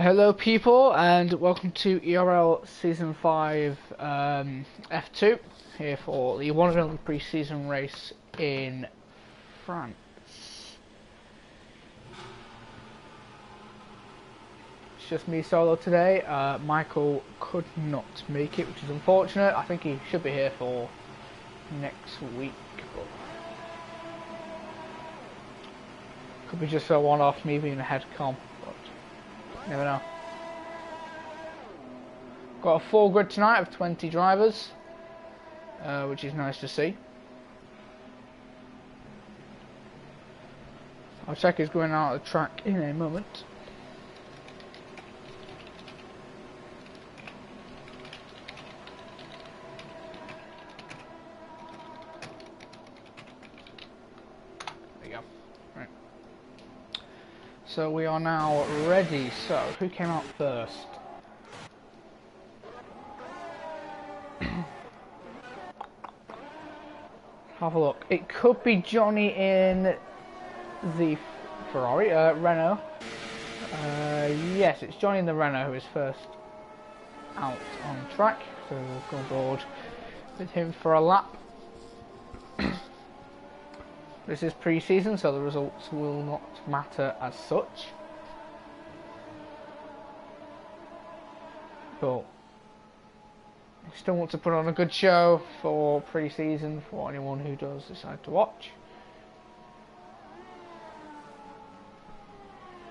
Hello people and welcome to ERL Season 5 F2 here for the one and only pre-season race in France. It's just me solo today. Michael could not make it, which is unfortunate. I think he should be here for next week, but could be just a one-off, me being a head comp. Never know. Got a full grid tonight of 20 drivers, which is nice to see. I'll check who's going out of the track in a moment. There you go. Right. So we are now ready. So who came out first? Have a look. It could be Johnny in the Ferrari, Renault. Yes, it's Johnny in the Renault who is first out on track. So we'll go aboard with him for a lap. This is pre-season, so the results will not matter as such. But I still want to put on a good show for pre-season for anyone who does decide to watch.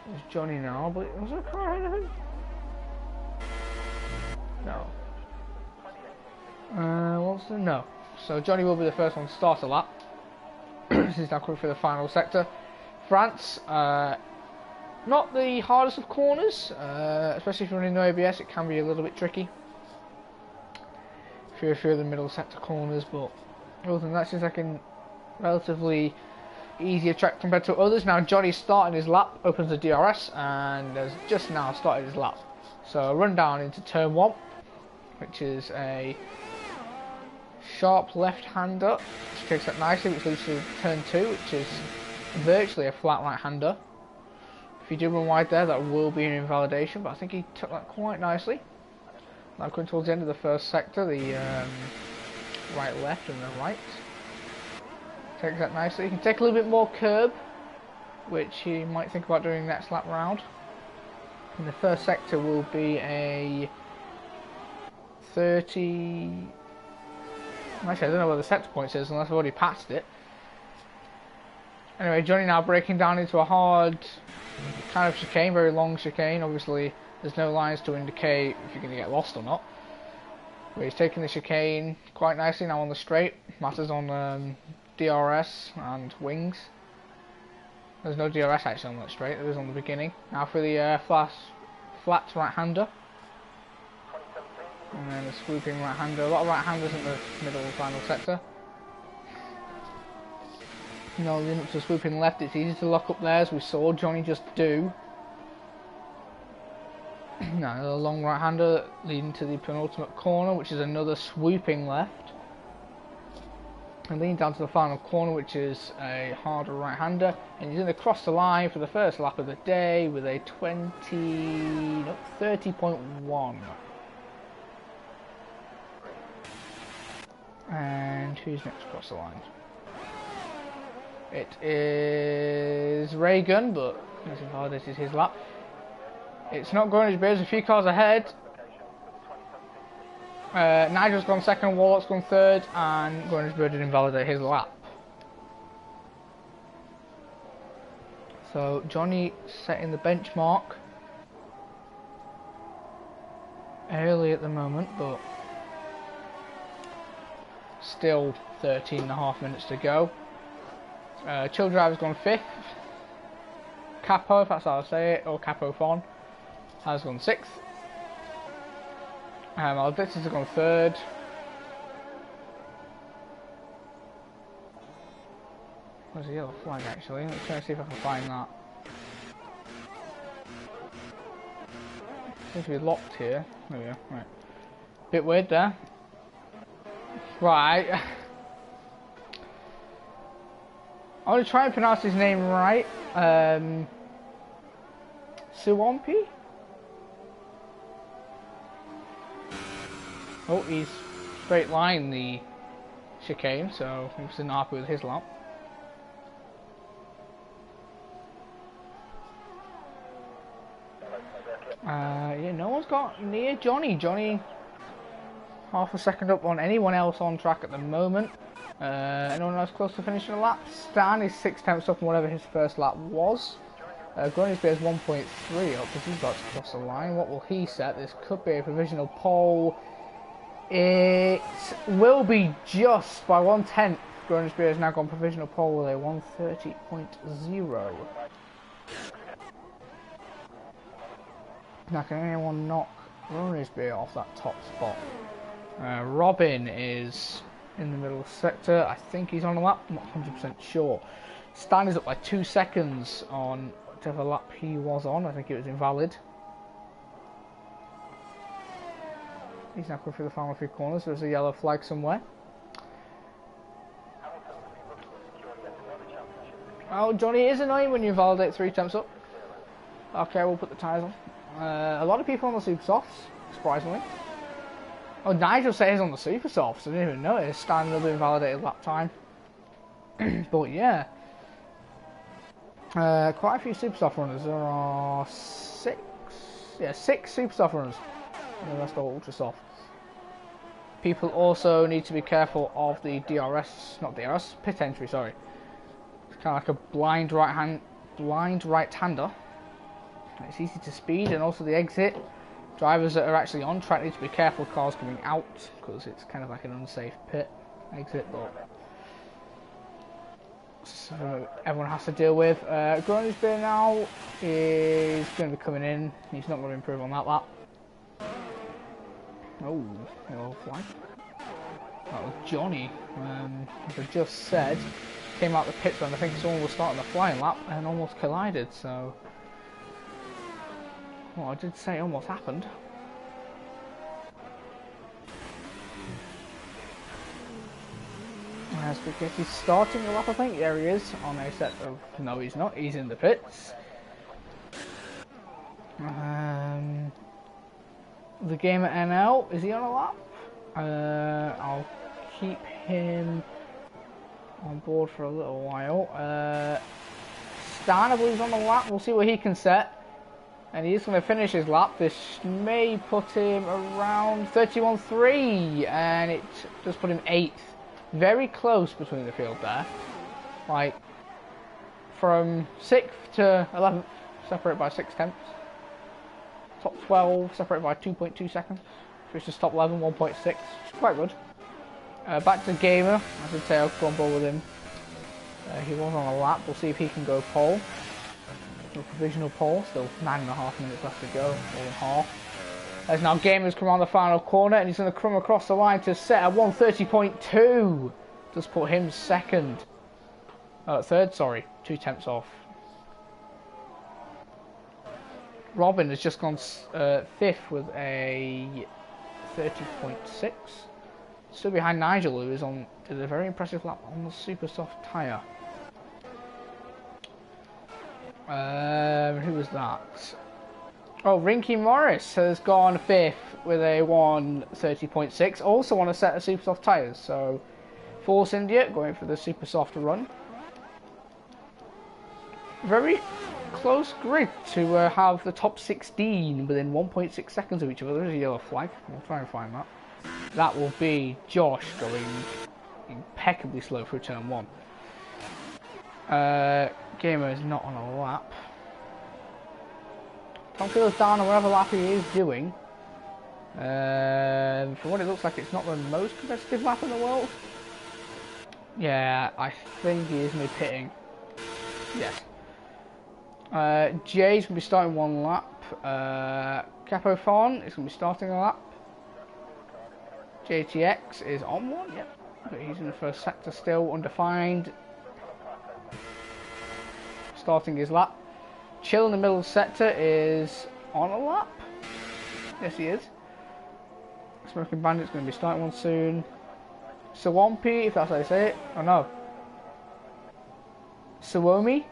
There's Johnny now, but was there a car ahead of him? No. No. So Johnny will be the first one to start a lap. This is now coming for the final sector. France, not the hardest of corners, especially if you're running no ABS. It can be a little bit tricky. A few of the middle sector corners, but other than that, seems like a relatively easier track compared to others. Now Johnny's starting his lap, opens the DRS, and has just now started his lap. So run down into turn 1, which is a sharp left-hander, which takes that nicely, which leads to turn 2, which is virtually a flat right-hander. If you do run wide there, that will be an invalidation, but I think he took that quite nicely. Now coming towards the end of the first sector, the right-left and the right. Takes that nicely. You can take a little bit more curb, which he might think about doing next lap round. And the first sector will be a 30... Actually, I don't know where the sector point is unless I've already passed it. Anyway, Johnny now breaking down into a hard kind of chicane, very long chicane. Obviously, there's no lines to indicate if you're going to get lost or not. But he's taking the chicane quite nicely now on the straight. Matters on DRS and wings. There's no DRS actually on that straight, there is on the beginning. Now for the flat right-hander. And then a swooping right-hander. A lot of right-handers in the middle final sector. No, leading up to swooping left, it's easy to lock up there, as we saw Johnny just do. Now a long right-hander leading to the penultimate corner, which is another swooping left. And leading down to the final corner, which is a harder right-hander. And he's going to cross the line for the first lap of the day with a 30.1. And who's next across the line? It is Reagan, but this is his lap. It's not going as bad, there's a few cars ahead. Nigel's gone second, Warlock's gone third, and Gornish Bird did invalidate his lap. So Johnny setting the benchmark early at the moment, but still 13.5 minutes to go. Chill Driver's gone 5th. Capo, if that's how I say it, or Capo Fon, has gone 6th. Our Blitzers have gone 3rd. Where's the yellow flag actually? Let's try and see if I can find that. Seems to be locked here. There we go. Right. Bit weird there. Right. I want to try and pronounce his name right. Suwampi? Oh, he's straight line the chicane, so he was not happy with his lap. Yeah, no one's got near Johnny. Johnny, half a second up on anyone else on track at the moment. Anyone else close to finishing a lap? Stan is 6 tenths up on whatever his first lap was. Groningsby is 1.3 up because he's about to cross the line. What will he set? This could be a provisional pole. It will be just by 1/10. Groningsby has now gone provisional pole with a 1:30.0. Now, can anyone knock Groningsby off that top spot? Robin is in the middle sector. I think he's on a lap. I'm not 100% sure. Stan is up by 2 seconds on whatever lap he was on. I think it was invalid. He's now coming through the final 3 corners. There's a yellow flag somewhere. Oh, Johnny, it is annoying when you invalidate 3 attempts up. Okay, we'll put the tyres on. A lot of people on the super softs, surprisingly. Oh, Nigel says on the super softs. I didn't even notice. Stan another invalidated lap time. But yeah, quite a few super soft runners. There are 6. Yeah, 6 super soft runners. And the rest are ultra soft. People also need to be careful of the DRS, not DRS, pit entry. Sorry. It's kind of like a blind right-hander. It's easy to speed, and also the exit. Drivers that are actually on track need to be careful of cars coming out because it's kind of like an unsafe pit exit, but so everyone has to deal with. Groningsby now is going to be coming in. He's not going to improve on that lap. Oh, yellow flag. That was Johnny. As I just said, came out the pits when I think someone was starting the flying lap and almost collided. So. Well, I did say almost happened. As Spaghetti's starting the lap, I think. There he is on a set of... No, he's not. He's in the pits. The gamer NL, is he on a lap? I'll keep him on board for a little while. Stan, I believe, is on the lap. We'll see what he can set. And he is going to finish his lap. This may put him around 31.3, and it just put him 8th. Very close between the field there. Like, from 6th to 11th, separated by 6 tenths. Top 12, separated by 2.2 seconds. Which is top 11, 1.6. Which is quite good. Back to Gamer. I did say I'll go on board with him. He was on a lap. We'll see if he can go pole. A provisional pole, still 9.5 minutes left to go, more than half. As now Gamer's come around the final corner and he's going to come across the line to set at 1:30.2. Just put him third, sorry, 2 tenths off. Robin has just gone 5th with a 30.6. Still behind Nigel, who did a very impressive lap on the super soft tyre. Who was that? Oh, Rinky Morris has gone 5th with a 1:30.6. Also on a set of super soft tyres. So, Force India going for the super soft run. Very close grid to have the top 16 within 1.6 seconds of each other. There's a yellow flag. We'll try and find that. That will be Josh going impeccably slow through turn 1. Gamer is not on a lap. Tom Fields down on whatever lap he is doing. For what it looks like, it's not the most competitive lap in the world. Yeah, I think he is mid-pitting. Yes. Jay's going to be starting 1 lap. Capo Fawn is going to be starting a lap. JTX is on 1, yep. But he's in the first sector still, undefined. Starting his lap. Chill in the middle sector is on a lap. Yes, he is. Smoking Bandit's going to be starting one soon. Swampy, if that's how you say it. Oh no. Suomi.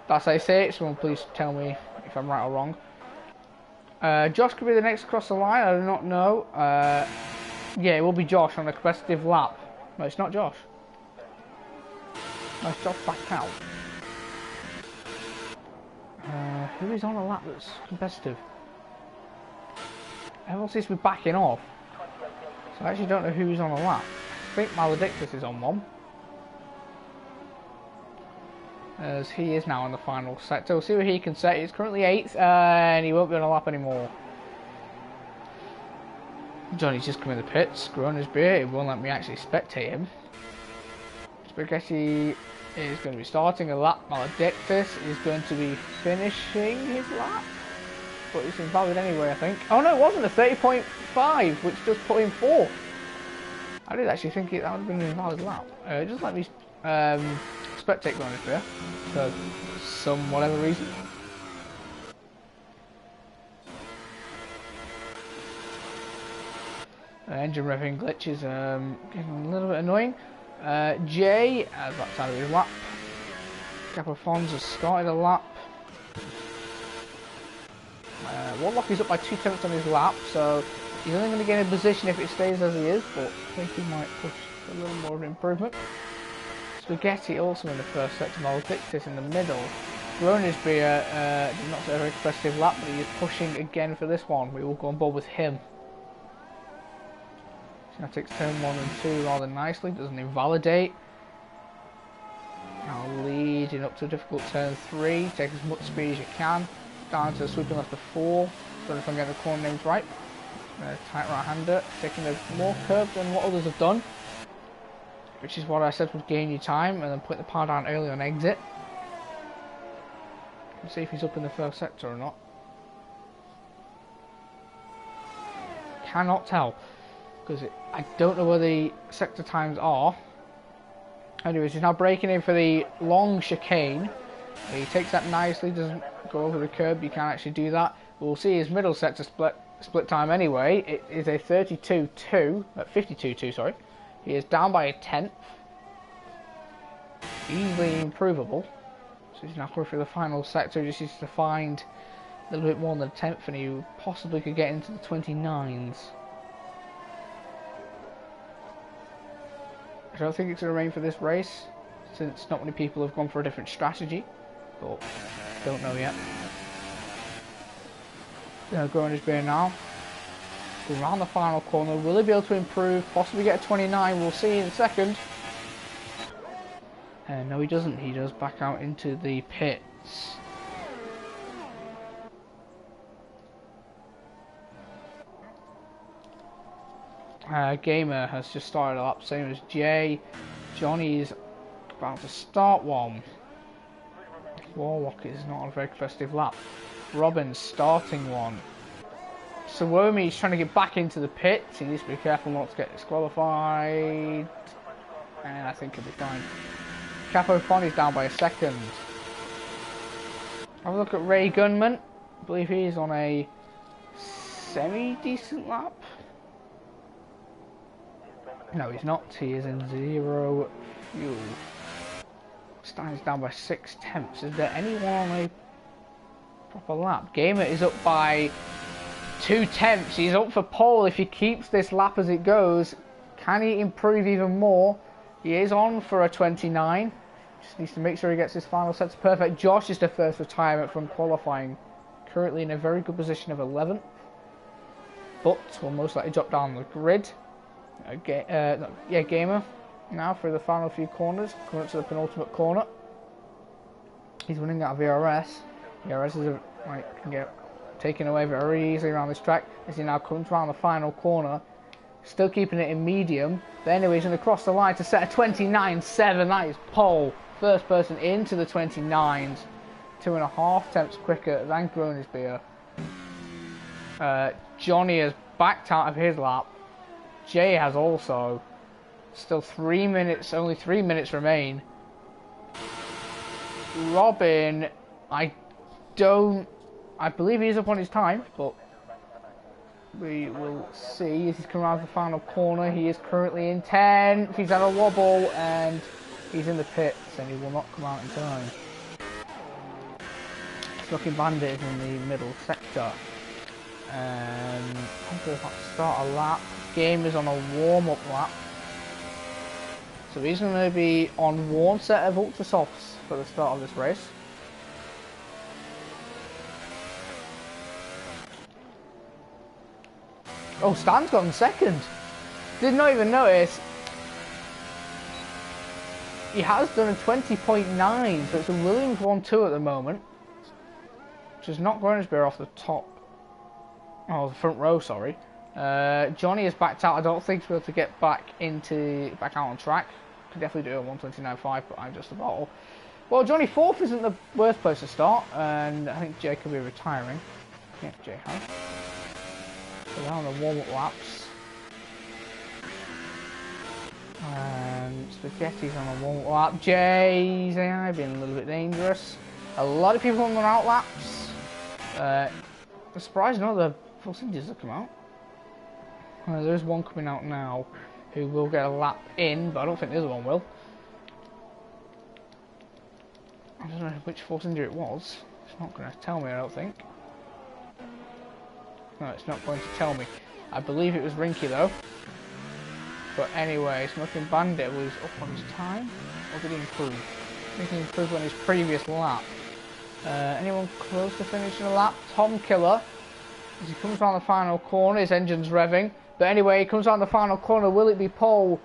That's how you say it. Someone please tell me if I'm right or wrong. Josh could be the next across the line, I do not know. Yeah, it will be Josh on a competitive lap. No, it's not Josh. No, it's Josh back out. Who is on a lap that's competitive? Everyone seems to be backing off. So I actually don't know who's on a lap. I think Maledictus is on one. As he is now in the final sector. We'll see what he can set. He's currently 8th and he won't be on a lap anymore. Johnny's just come in the pits, growing his beer. It won't let me actually spectate him. Spaghetti is going to be starting a lap. Maledictus is going to be finishing his lap. But it's invalid anyway, I think. Oh no, it wasn't a 30.5, which just put him 4th. I did actually think that would have been an invalid lap. Just let me spectate growing his beer. For some whatever reason. Engine revving glitch is getting a little bit annoying. Jay has that side of his lap. Capofons has started a lap. Warlock is up by 2 tenths on his lap, so he's only going to gain a position if it stays as he is, but I think he might push a little more of an improvement. Spaghetti also in the first sector, Maledictus in the middle. Gronisbeer did not set a very competitive lap, but he is pushing again for this one. We will go on board with him. Now takes turn 1 and 2 rather nicely, doesn't invalidate. Now leading up to a difficult turn 3, take as much speed as you can. Down to sweeping left of 4, so if I'm getting the corner names right. Tight right hander, taking a more curve than what others have done. Which is what I said would gain you time, and then put the power down early on exit. Let's see if he's up in the first sector or not. Cannot tell. Because I don't know where the sector times are. Anyways, he's now braking in for the long chicane. He takes that nicely, doesn't go over the curb, you can't actually do that. We'll see his middle sector split time anyway. It is a 52.2, sorry. He is down by a tenth. Easily improvable. So he's now coming through the final sector, just needs to find a little bit more than a tenth and he possibly could get into the 29s. I don't think it's going to remain for this race, since not many people have gone for a different strategy, but don't know yet. Growing his beer now. Going around the final corner, will he be able to improve, possibly get a 29, we'll see in a second. No he doesn't, he does back out into the pits. Gamer has just started a lap, same as Jay. Johnny's about to start one. Warlock is not on a very competitive lap. Robin's starting one. Suomi's trying to get back into the pits. He needs to be careful not to get disqualified. And I think he'll be fine. Capofoni's down by a second. Have a look at Ray Gunman. I believe he's on a semi-decent lap. No, he's not. He is in 0 fuel. Stein's down by 6 tenths. Is there anyone on a proper lap? Gamer is up by 2 tenths. He's up for pole if he keeps this lap as it goes. Can he improve even more? He is on for a 29. Just needs to make sure he gets his final sets perfect. Josh is the first retirement from qualifying. Currently in a very good position of 11th. But will most likely drop down the grid. Gamer now for the final few corners, coming up to the penultimate corner. He's winning out of ERS. ERS is can get taken away very easily around this track as he now comes around the final corner, still keeping it in medium. But anyway, he's going to cross the line to set a 29.7. That is pole. First person into the 29s, 2.5 tenths quicker than Gronisbeer. Johnny has backed out of his lap. Jay has also. Still 3 minutes, only 3 minutes remain. Robin, I believe he's up on his time, but we will see as he's coming around the final corner. He is currently in 10th. He's had a wobble and he's in the pits and he will not come out in time. Looking Bandit is in the middle sector. I'm going to start a lap. Game is on a warm-up lap. So he's going to be on one set of Ultra Softs for the start of this race. Oh, Stan's gotten second. Did not even notice. He has done a 20.9, so it's a Williams 1-2 at the moment. Which is not Groningsbeer off the top. Oh, the front row, sorry. Johnny is backed out. I don't think he'll be able to get back out on track. Could definitely do a 129.5, but I'm just a bottle. Well, Johnny 4th isn't the worst place to start, and I think Jay could be retiring. Yeah, Jay has. So they're on the warm-up laps. And Spaghetti's on a warm-up lap. Jay's AI being a little bit dangerous. A lot of people on their out laps. I'm surprised none of the Force Indians have come out. There's one coming out now who will get a lap in, but I don't think the other one will. I don't know which Force India it was. It's not going to tell me, I don't think. No, it's not going to tell me. I believe it was Rinky though. But anyway, Smoking Bandit was up on his time. Or did he improve? I think he improved on his previous lap. Anyone close to finishing a lap? Tom Killer. As he comes around the final corner, his engine's revving. But anyway, he comes around the final corner. Will it be pole?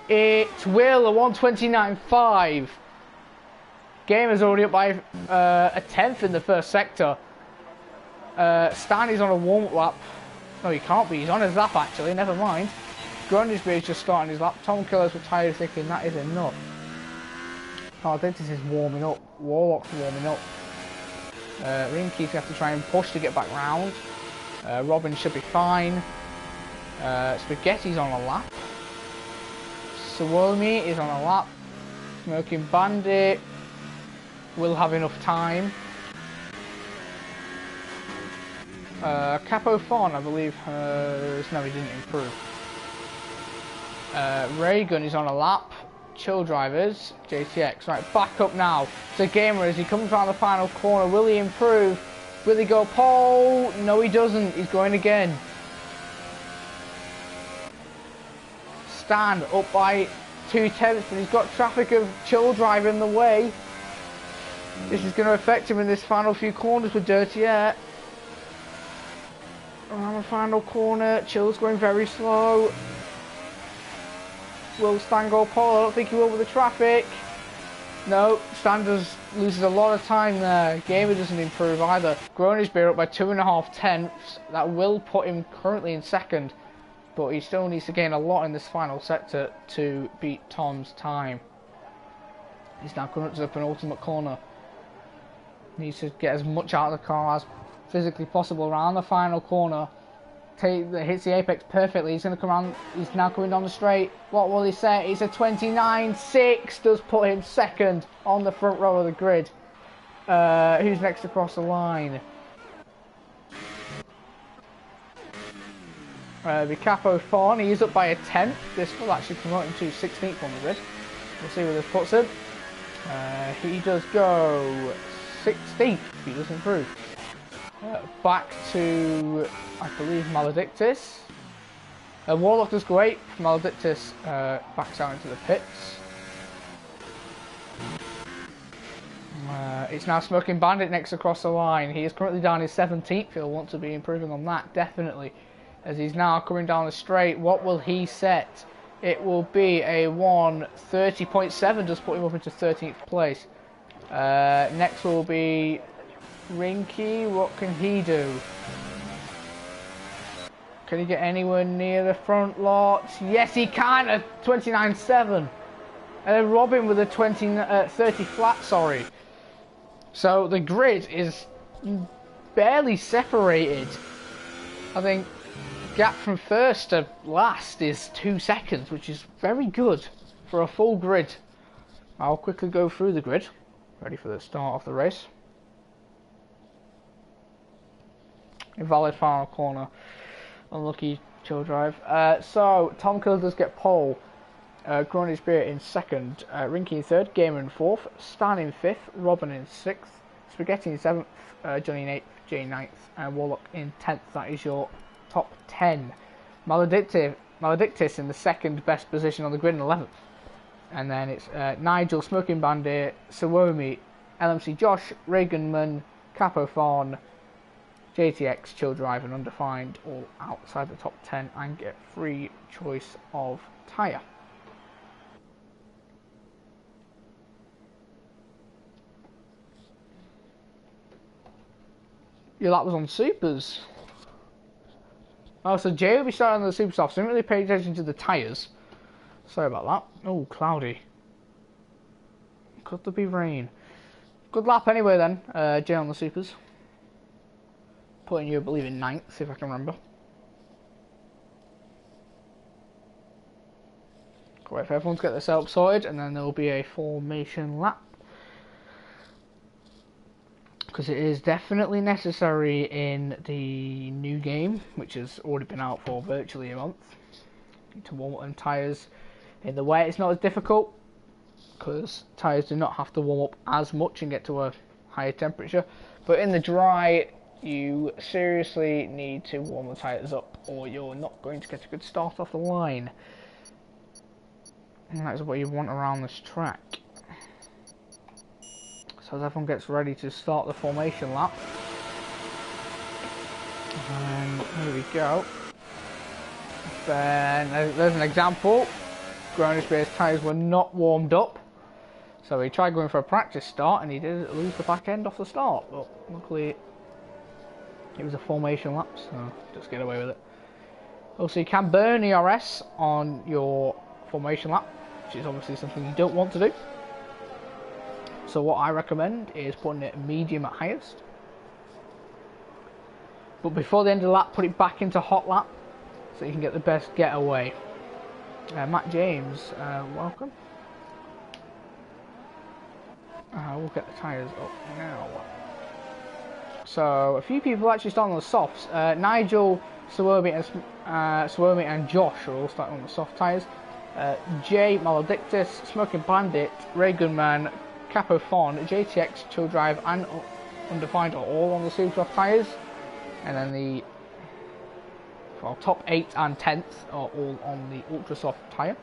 It will. A 129.5. Game is already up by a 10th in the first sector. Stan is on a warm-up lap. No, he can't be. He's on his lap, actually. Never mind. Grundisby is just starting his lap. Tom Killer's retired, thinking that is enough. Ardentes is warming up. Warlock's warming up. Rinky's going to have to try and push to get back round. Robin should be fine. Spaghetti's on a lap. Sawolmi is on a lap. Smoking Bandit will have enough time. Capo Fawn, I believe, no, he didn't improve. Raygun is on a lap. Chill Drivers, JTX, right, back up now. So Gamer, as he comes around the final corner, will he improve? Will he go pole? No, he doesn't. He's going again. Stan up by 2/10, but he's got traffic of Chill Driver in the way. This is going to affect him in this final few corners with Dirty Air. Around the final corner, Chill's going very slow. Will Stan go pole? I don't think he will with the traffic. No, Stan loses a lot of time there. Gamer doesn't improve either. Groningsbeer up by 2.5 tenths. That will put him currently in second, but he still needs to gain a lot in this final sector to beat Tom's time. He's now coming up to the penultimate corner. Needs to get as much out of the car as physically possible around the final corner. Hits the apex perfectly. He's going to come around. He's now coming down the straight. What will he say? It's a 29.6. Does put him second on the front row of the grid. Who's next across the line? The Capo Fawn. He's up by a 10th. This will actually promote him to 16th on the grid. We'll see where this puts him. He does go 16th. He does improve. Back to, I believe, Maledictus. Warlock does great. Maledictus backs out into the pits. It's now Smoking Bandit next across the line. He is currently down his 17th. He'll want to be improving on that, definitely. As he's now coming down the straight, what will he set? It will be a 1:30.7, just put him up into 13th place. Next will be Rinky. What can he do? Can he get anywhere near the front lot? Yes, he can at 29.7. And then Robin with a 30 flat, sorry. So the grid is barely separated. I think gap from first to last is 2 seconds, which is very good for a full grid. I'll quickly go through the grid. Ready for the start of the race. Invalid final corner. Unlucky Chill Drive. So Tom Kill does get pole. Crony Spirit in second. Rinky in third. Gamer in fourth. Stan in fifth. Robin in sixth. Spaghetti in seventh. Johnny in eighth. Jay 9th, and Warlock in 10th. That is your top 10. Maledictus in the second best position on the grid in 11th. And then it's Nigel, Smoking Bandit, Sawomi, LMC Josh, Reaganman, Capo Fawn, JTX, Chill Drive and Undefined all outside the top 10 and get free choice of tyre. Your lap was on supers. Oh, so Jay will be starting on the super soft, so I didn't really pay attention to the tyres. Sorry about that. Oh, cloudy. Could there be rain? Good lap anyway then, Jay on the supers. Putting you, I believe, in 9th, if I can remember. Wait for everyone to get their setup sorted, and then there will be a formation lap. Because it is definitely necessary in the new game, which has already been out for virtually a month, to warm up them tyres. In the wet, it's not as difficult, because tyres do not have to warm up as much and get to a higher temperature. But in the dry, you seriously need to warm the tyres up, or you're not going to get a good start off the line. And that is what you want around this track. So as everyone gets ready to start the formation lap. And here we go. Then there's an example. Grounded-based tyres were not warmed up. So he tried going for a practice start and he did lose the back end off the start. But luckily it was a formation lap, so just get away with it. Also, you can burn ERS on your formation lap, which is obviously something you don't want to do. So what I recommend is putting it medium at highest. But before the end of the lap, put it back into hot lap so you can get the best getaway. Matt James, welcome. We'll get the tyres up now. So a few people actually starting on the softs. Nigel, Sawomi and Josh are all starting on the soft tyres. Jay, Maledictus, Smoking Bandit, Ray Gunman, Capo Fawn, JTX, Chill Drive and Undefined are all on the super soft tyres. And then the top 8 and 10th are all on the ultra soft tyre.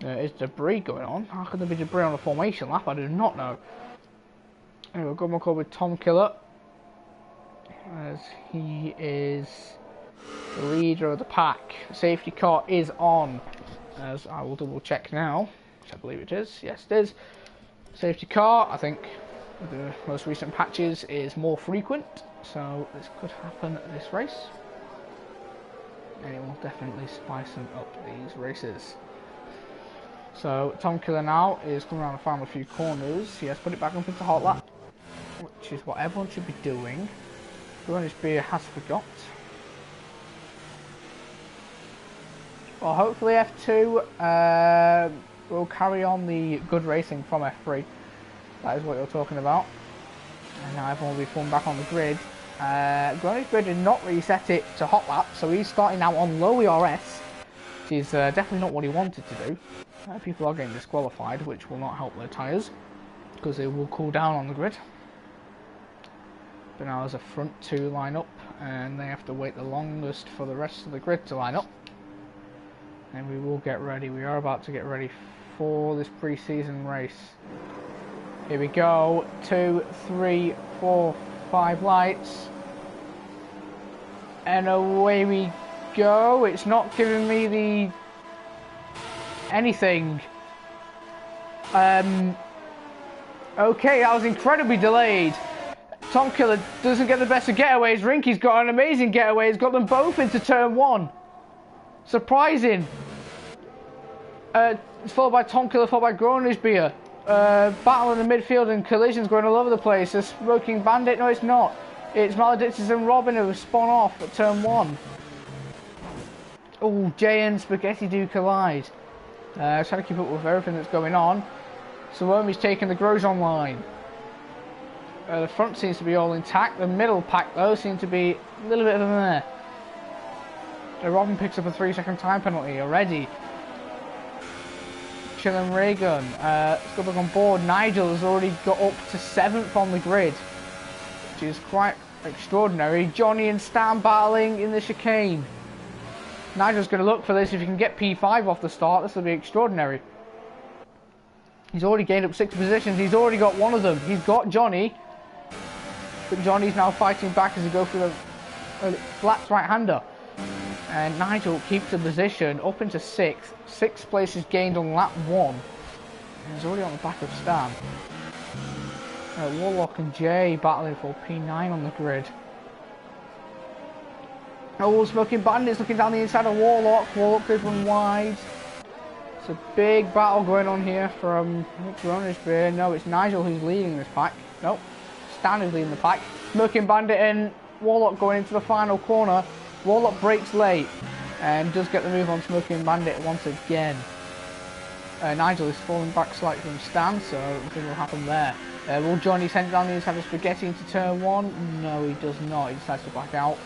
There is debris going on. How could there be debris on a formation lap? I do not know. Anyway, we've got one call with Tom Killer, as he is the leader of the pack. Safety car is on, as I will double check now, which I believe it is. Yes, it is. Safety car, I think, with the most recent patches, is more frequent, so this could happen this race. And it will definitely spice up these races. So Tom Killer now is coming around the final few corners. He has put it back up into hot lap, which is what everyone should be doing. British Beer has forgot. Well, hopefully F2 will carry on the good racing from F3. That is what you're talking about. And now everyone will be pulling back on the grid. British Beer did not reset it to hot lap, so he's starting now on low ERS, which is definitely not what he wanted to do. People are getting disqualified, which will not help their tyres, because they will cool down on the grid. But now there's a front 2 line up, and they have to wait the longest for the rest of the grid to line up. And we will get ready. We are about to get ready for this pre-season race. Here we go. 2, 3, 4, 5 lights. And away we go. It's not giving me the anything. Okay, that was incredibly delayed. Tom Killer doesn't get the best of getaways. Rinky's got an amazing getaway. He's got them both into turn 1. Surprising. Followed by Tom Killer, followed by Gronisbeer. Battle in the midfield and collisions going all over the place. A Smoking Bandit, no it's not. It's Maledictus and Robin who have spun off at turn 1. Oh, Jay and Spaghetti do collide. Trying to keep up with everything that's going on. Sawomi's taking the Grosjean line. The front seems to be all intact. The middle pack though seems to be a little bit of a meh. Robin picks up a 3-second time penalty already. Chill and Raygun. Let's go back on board. Nigel has already got up to 7th on the grid, which is quite extraordinary. Johnny and Stan battling in the chicane. Nigel's going to look for this. If he can get P5 off the start, this will be extraordinary. He's already gained up 6 positions. He's already got one of them. He's got Johnny. But Johnny's now fighting back as he goes for the flat right-hander. And Nigel keeps the position up into 6th. 6 places gained on lap 1. And he's already on the back of Stan. Warlock and Jay battling for P9 on the grid. Oh, Smoking Bandits looking down the inside of Warlock. Warlock goes one wide. It's a big battle going on here from Gronisbeer. No, it's Nigel who's leading this pack. Nope, Stan is leading the pack. Smoking Bandit and Warlock going into the final corner. Warlock breaks late and does get the move on Smoking Bandit once again. Nigel is falling back slightly from Stan, so nothing will happen there. Will Johnny send down the inside of Spaghetti into turn 1? No, he does not. He decides to back out.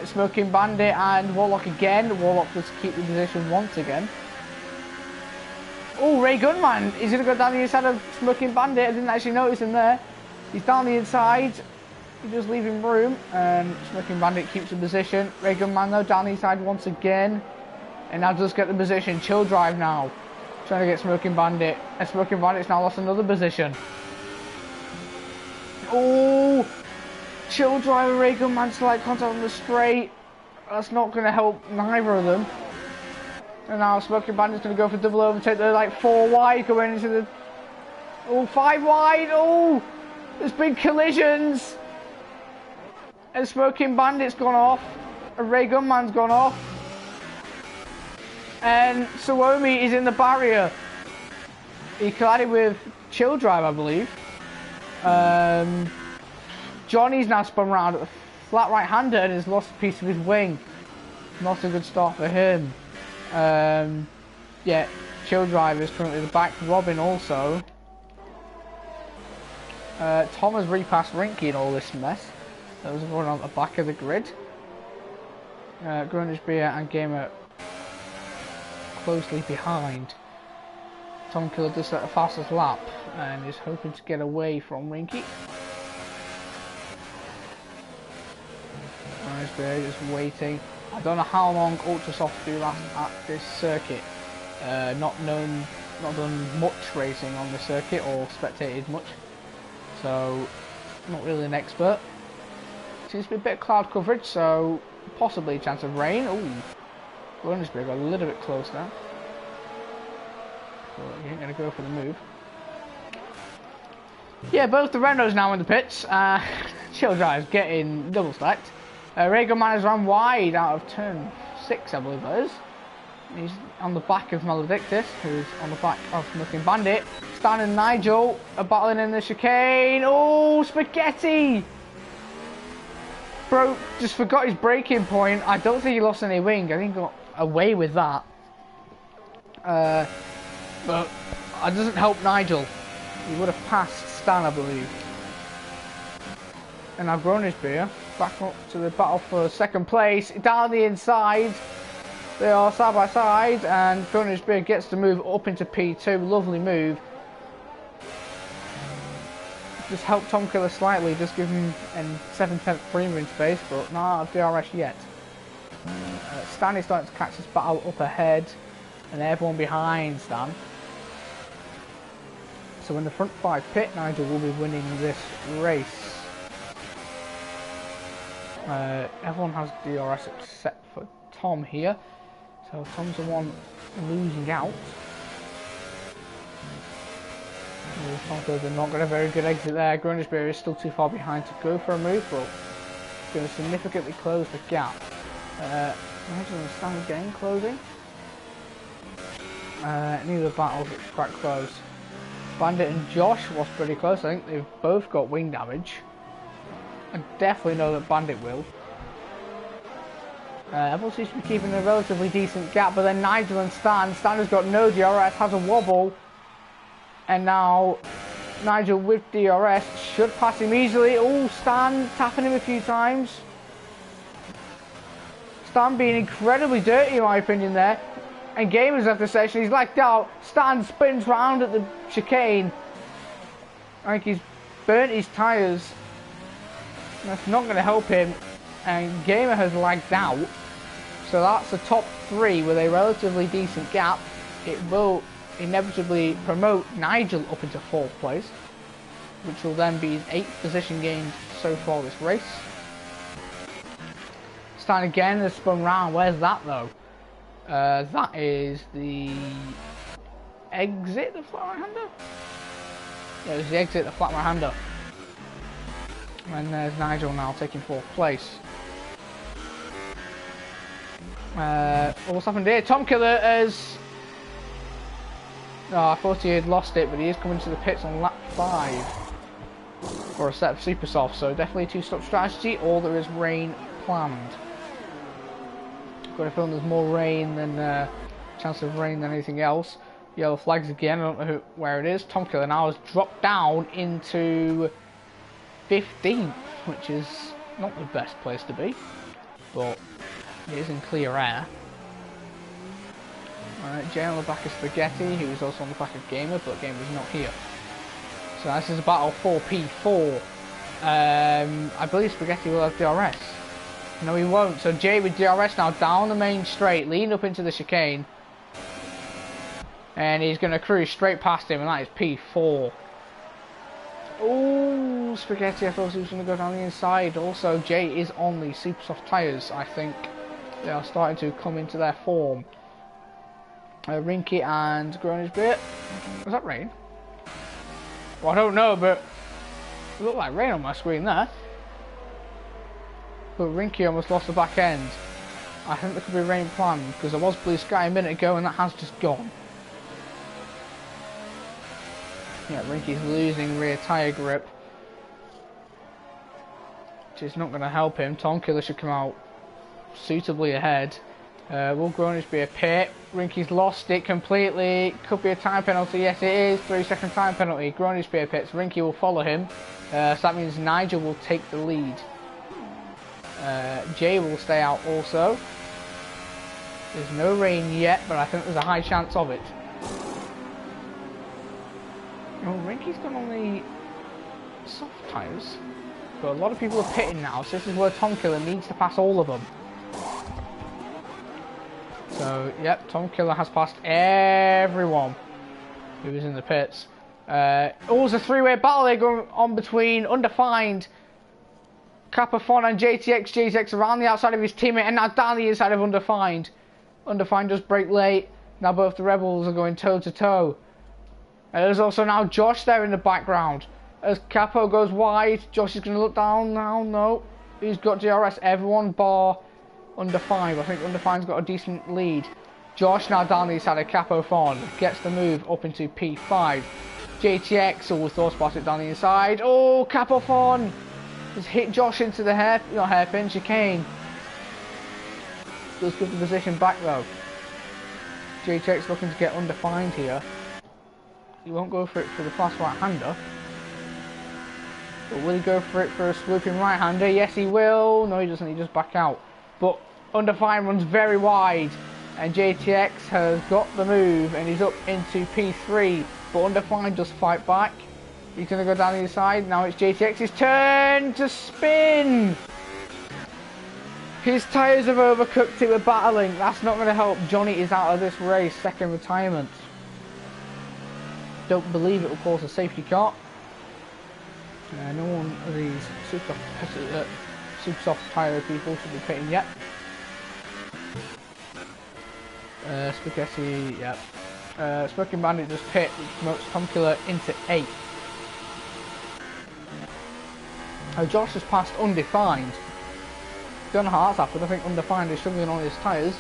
Smoking Bandit and Warlock again. Warlock does keep the position once again. Oh, Ray Gunman is going to go down the inside of Smoking Bandit. I didn't actually notice him there. He's down the inside. He's just leaving room. And Smoking Bandit keeps the position. Ray Gunman though down the inside once again. And now does get the position. Chill Drive now. Trying to get Smoking Bandit. And Smoking Bandit's now lost another position. Oh! Chill Drive and Ray Gunman slight contact on the straight. That's not going to help neither of them. And now Smoking Bandit's going to go for double overtake. They're like 4 wide going into the... Oh, 5 wide. Oh! There's big collisions. And Smoking Bandit's gone off. And Ray Gunman's gone off. And Suomi is in the barrier. He collided with Chill Drive, I believe. Johnny's now spun round at the flat right-hander and has lost a piece of his wing. Not a good start for him. Yeah, Chill Drive is currently the back. Robin also. Tom has repassed Rinky in all this mess. That was running on the back of the grid. Grunish Beer and Gamer closely behind. Tom Killer does set the fastest lap and is hoping to get away from Rinky. Grunish Beer just waiting. I don't know how long Ultrasoft do last at this circuit. Not done much racing on the circuit or spectated much, so not really an expert. Seems to be a bit of cloud coverage, so possibly a chance of rain. Ooh, Gronisberg got a little bit close now. So he ain't gonna go for the move. Yeah, both the Renaults now in the pits. Chill Drive's getting double stacked. Reagan has run wide out of turn 6, I believe that is. He's on the back of Maledictus, who's on the back of Smoking Bandit. Stan and Nigel are battling in the chicane. Oh, Spaghetti! Bro, just forgot his braking point. I don't think he lost any wing. I think he got away with that. But it doesn't help Nigel. He would have passed Stan, I believe. And now Gronisbeer back up to the battle for second place. Down the inside, they are side by side, and Gronisbeer gets to move up into P2. Lovely move. Just help Tom Killer slightly, just give him a 7/10 premium space, but not out of DRS yet. Stan is starting to catch this battle up ahead, and everyone behind Stan. So in the front 5 pit, Nigel will be winning this race. Everyone has DRS except for Tom here, so Tom's the one losing out. They're not got a very good exit there. Gronisbeer is still too far behind to go for a move, but it's going to significantly close the gap. Nigel and Stan again closing. Neither battles it's quite close. Bandit and Josh was pretty close. I think they've both got wing damage. I definitely know that Bandit will. Everyone seems to be keeping a relatively decent gap, but then Nigel and Stan has got no DRS, has a wobble. And now Nigel with DRS should pass him easily. Oh, Stan tapping him a few times. Stan being incredibly dirty in my opinion there. And Gamers after session, he's lagged out. Stan spins round at the chicane. I think he's burnt his tyres. That's not going to help him, and Gamer has lagged out. So that's the top 3 with a relatively decent gap. It will inevitably promote Nigel up into 4th place, which will then be his 8th position gained so far this race. Starting again, the spun round. Where's that though? That is the exit, the flat right-hander? Yeah, it was the exit, the flat right-hander. And there's Nigel now taking 4th place. What's happened here? Tom Killer has... Oh, I thought he had lost it, but he is coming to the pits on lap 5 for a set of super softs, so definitely a 2-stop strategy, or there is rain planned. Got a feeling there's more rain than chance of rain than anything else. Yellow flags again. I don't know where it is. Tom Killer now has dropped down into 15th, which is not the best place to be, but it is in clear air. Jay on the back of Spaghetti, who is also on the back of Gamer, but Gamer's not here. So this is a battle for P4. I believe Spaghetti will have DRS. No, he won't. So Jay with DRS now down the main straight, leading up into the chicane. And he's going to cruise straight past him, and that is P4. Oh, Spaghetti, I thought he was going to go down the inside. Also, Jay is on the super soft tyres. I think they are starting to come into their form. Rinky and Grownish Bit. Was that rain? Well, I don't know, but it looked like rain on my screen there. But Rinky almost lost the back end. I think there could be rain planned, because there was blue sky a minute ago and that has just gone. Yeah, Rinky's losing rear tyre grip, which is not going to help him. Tom Killer should come out suitably ahead. Will Grownish be a pit? Rinky's lost it completely. Could be a time penalty. Yes, it is. 3-second time penalty. Grownish be a pit. Rinky will follow him. So that means Nigel will take the lead. Jay will stay out also. There's no rain yet, but I think there's a high chance of it. Oh, Rinky's gone on the soft tyres, but a lot of people are pitting now, so this is where Tom Killer needs to pass all of them. So, yep, Tom Killer has passed everyone who was in the pits. Oh, it's a 3-way battle there going on between Undefined, Capafon and JTX. JTX around the outside of his teammate and now down the inside of Undefined. Undefined does break late. Now both the Rebels are going toe to toe. And there's also now Josh there in the background. As Capo goes wide, Josh is going to look down now. No, he's got DRS. Everyone bar Undefined. I think Undefined's got a decent lead. Josh now down the side of Capo Fon gets the move up into P5. JTX always thought about it down the inside. Oh, Capo Fon has hit Josh into the hairpin chicane. Does give the position back though. JTX looking to get Undefined here. He won't go for it for the fast right-hander. But will he go for it for a swooping right-hander? Yes, he will. No, he doesn't. He just back out. But Undefined runs very wide. And JTX has got the move. And he's up into P3. But Undefined does fight back. He's going to go down the inside. Now it's JTX's turn to spin. His tyres have overcooked it with battling. That's not going to help. Johnny is out of this race. Second retirement. Don't believe it will cause a safety car. No one of these super soft tyre people should be pitting yet. Spaghetti, yep. Smoking Bandit just pit, which promotes Tom Killer into 8th. Josh has passed Undefined. Don't know how that's happened. I think Undefined is struggling on his tyres.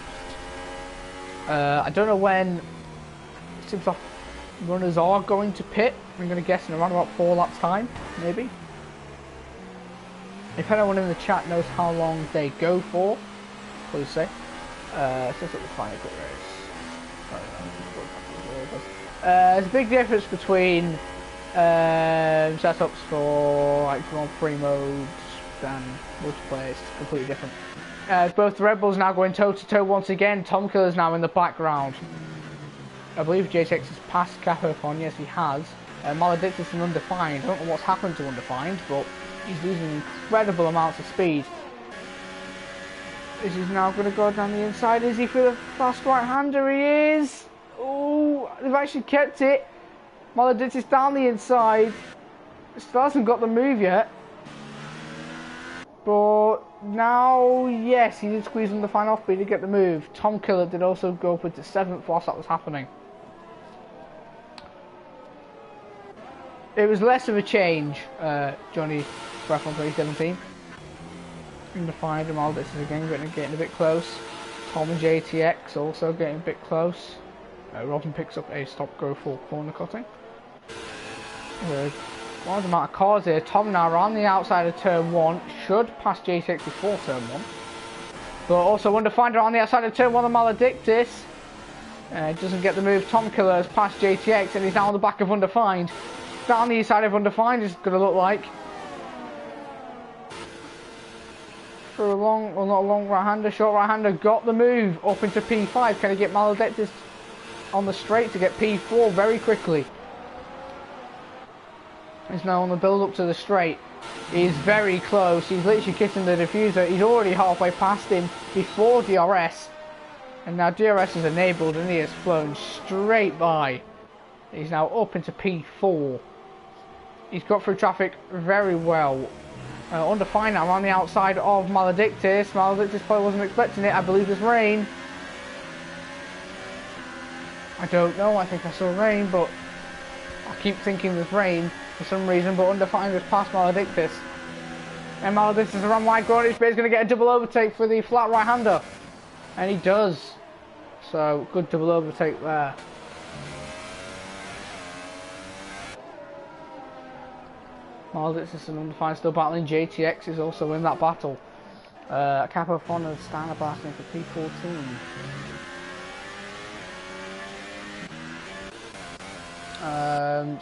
I don't know when Supersoft runners are going to pit. I'm going to guess in around about 4 laps time, maybe. If anyone in the chat knows how long they go for, please say. It's just at the final quick race. There's a big difference between setups for like if you're on free modes and multiplayer. It's completely different. Both the Red Bulls now going toe to toe once again. Tom Killer's now in the background. I believe JTX has passed Capofon. Yes, he has. Maledictus and Undefined. I don't know what's happened to Undefined, but He's losing incredible amounts of speed. This is now going to go down the inside. Is he for the fast right-hander? He is. Oh, they've actually kept it. Maledictus down the inside. Still hasn't got the move yet. But now, yes, he did squeeze on the final off-speed to get the move. Tom Killer did also go up into 7th whilst that was happening. It was less of a change, Johnny Breath on 2017. Undefined and Maledictus again getting a bit close. Tom and JTX also getting a bit close. Robin picks up a stop-go for corner cutting. Large amount of cars here. Tom now around the outside of turn 1. Should pass JTX before turn 1. But also Undefined around the outside of turn 1 of Maledictus. Doesn't get the move. Tom Killer has passed JTX and he's now on the back of Undefined. Down the inside of Undefined is going to look like. For a long, well not a long right-hander, short right-hander, got the move up into P5. Can he get Maledictus on the straight to get P4 very quickly? He's now on the build up to the straight. He's very close. He's literally kissing the diffuser. He's already halfway past him before DRS. And now DRS is enabled and he has flown straight by. He's now up into P4. He's got through traffic very well. Undefined now on the outside of Maledictus. Maledictus probably wasn't expecting it. I believe there's rain. I don't know. I think I saw rain, but I keep thinking there's rain for some reason. But Undefined has passed Maledictus. And Maledictus is around wide. Grownish Bear is going to get a double overtake for the flat right-hander. And he does. So, good double overtake there. Maledictus and Undefined still battling. JTX is also in that battle. Capo Fon and Steiner battling for P14.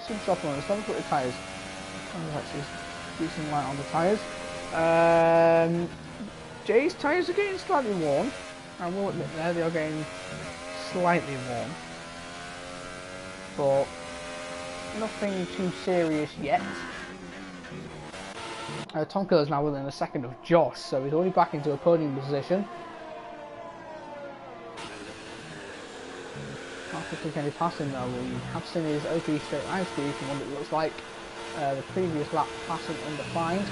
Some soft ones, don't put the tyres. Actually decent light on the tyres. Jay's tyres are getting slightly worn. I will admit there, they are getting slightly worn. But nothing too serious yet. Tom Killer is now within a second of Josh, so he's already back into a podium position. How quickly can he pass him though? We have seen his OP straight line speed from what it looks like the previous lap passing Undefined.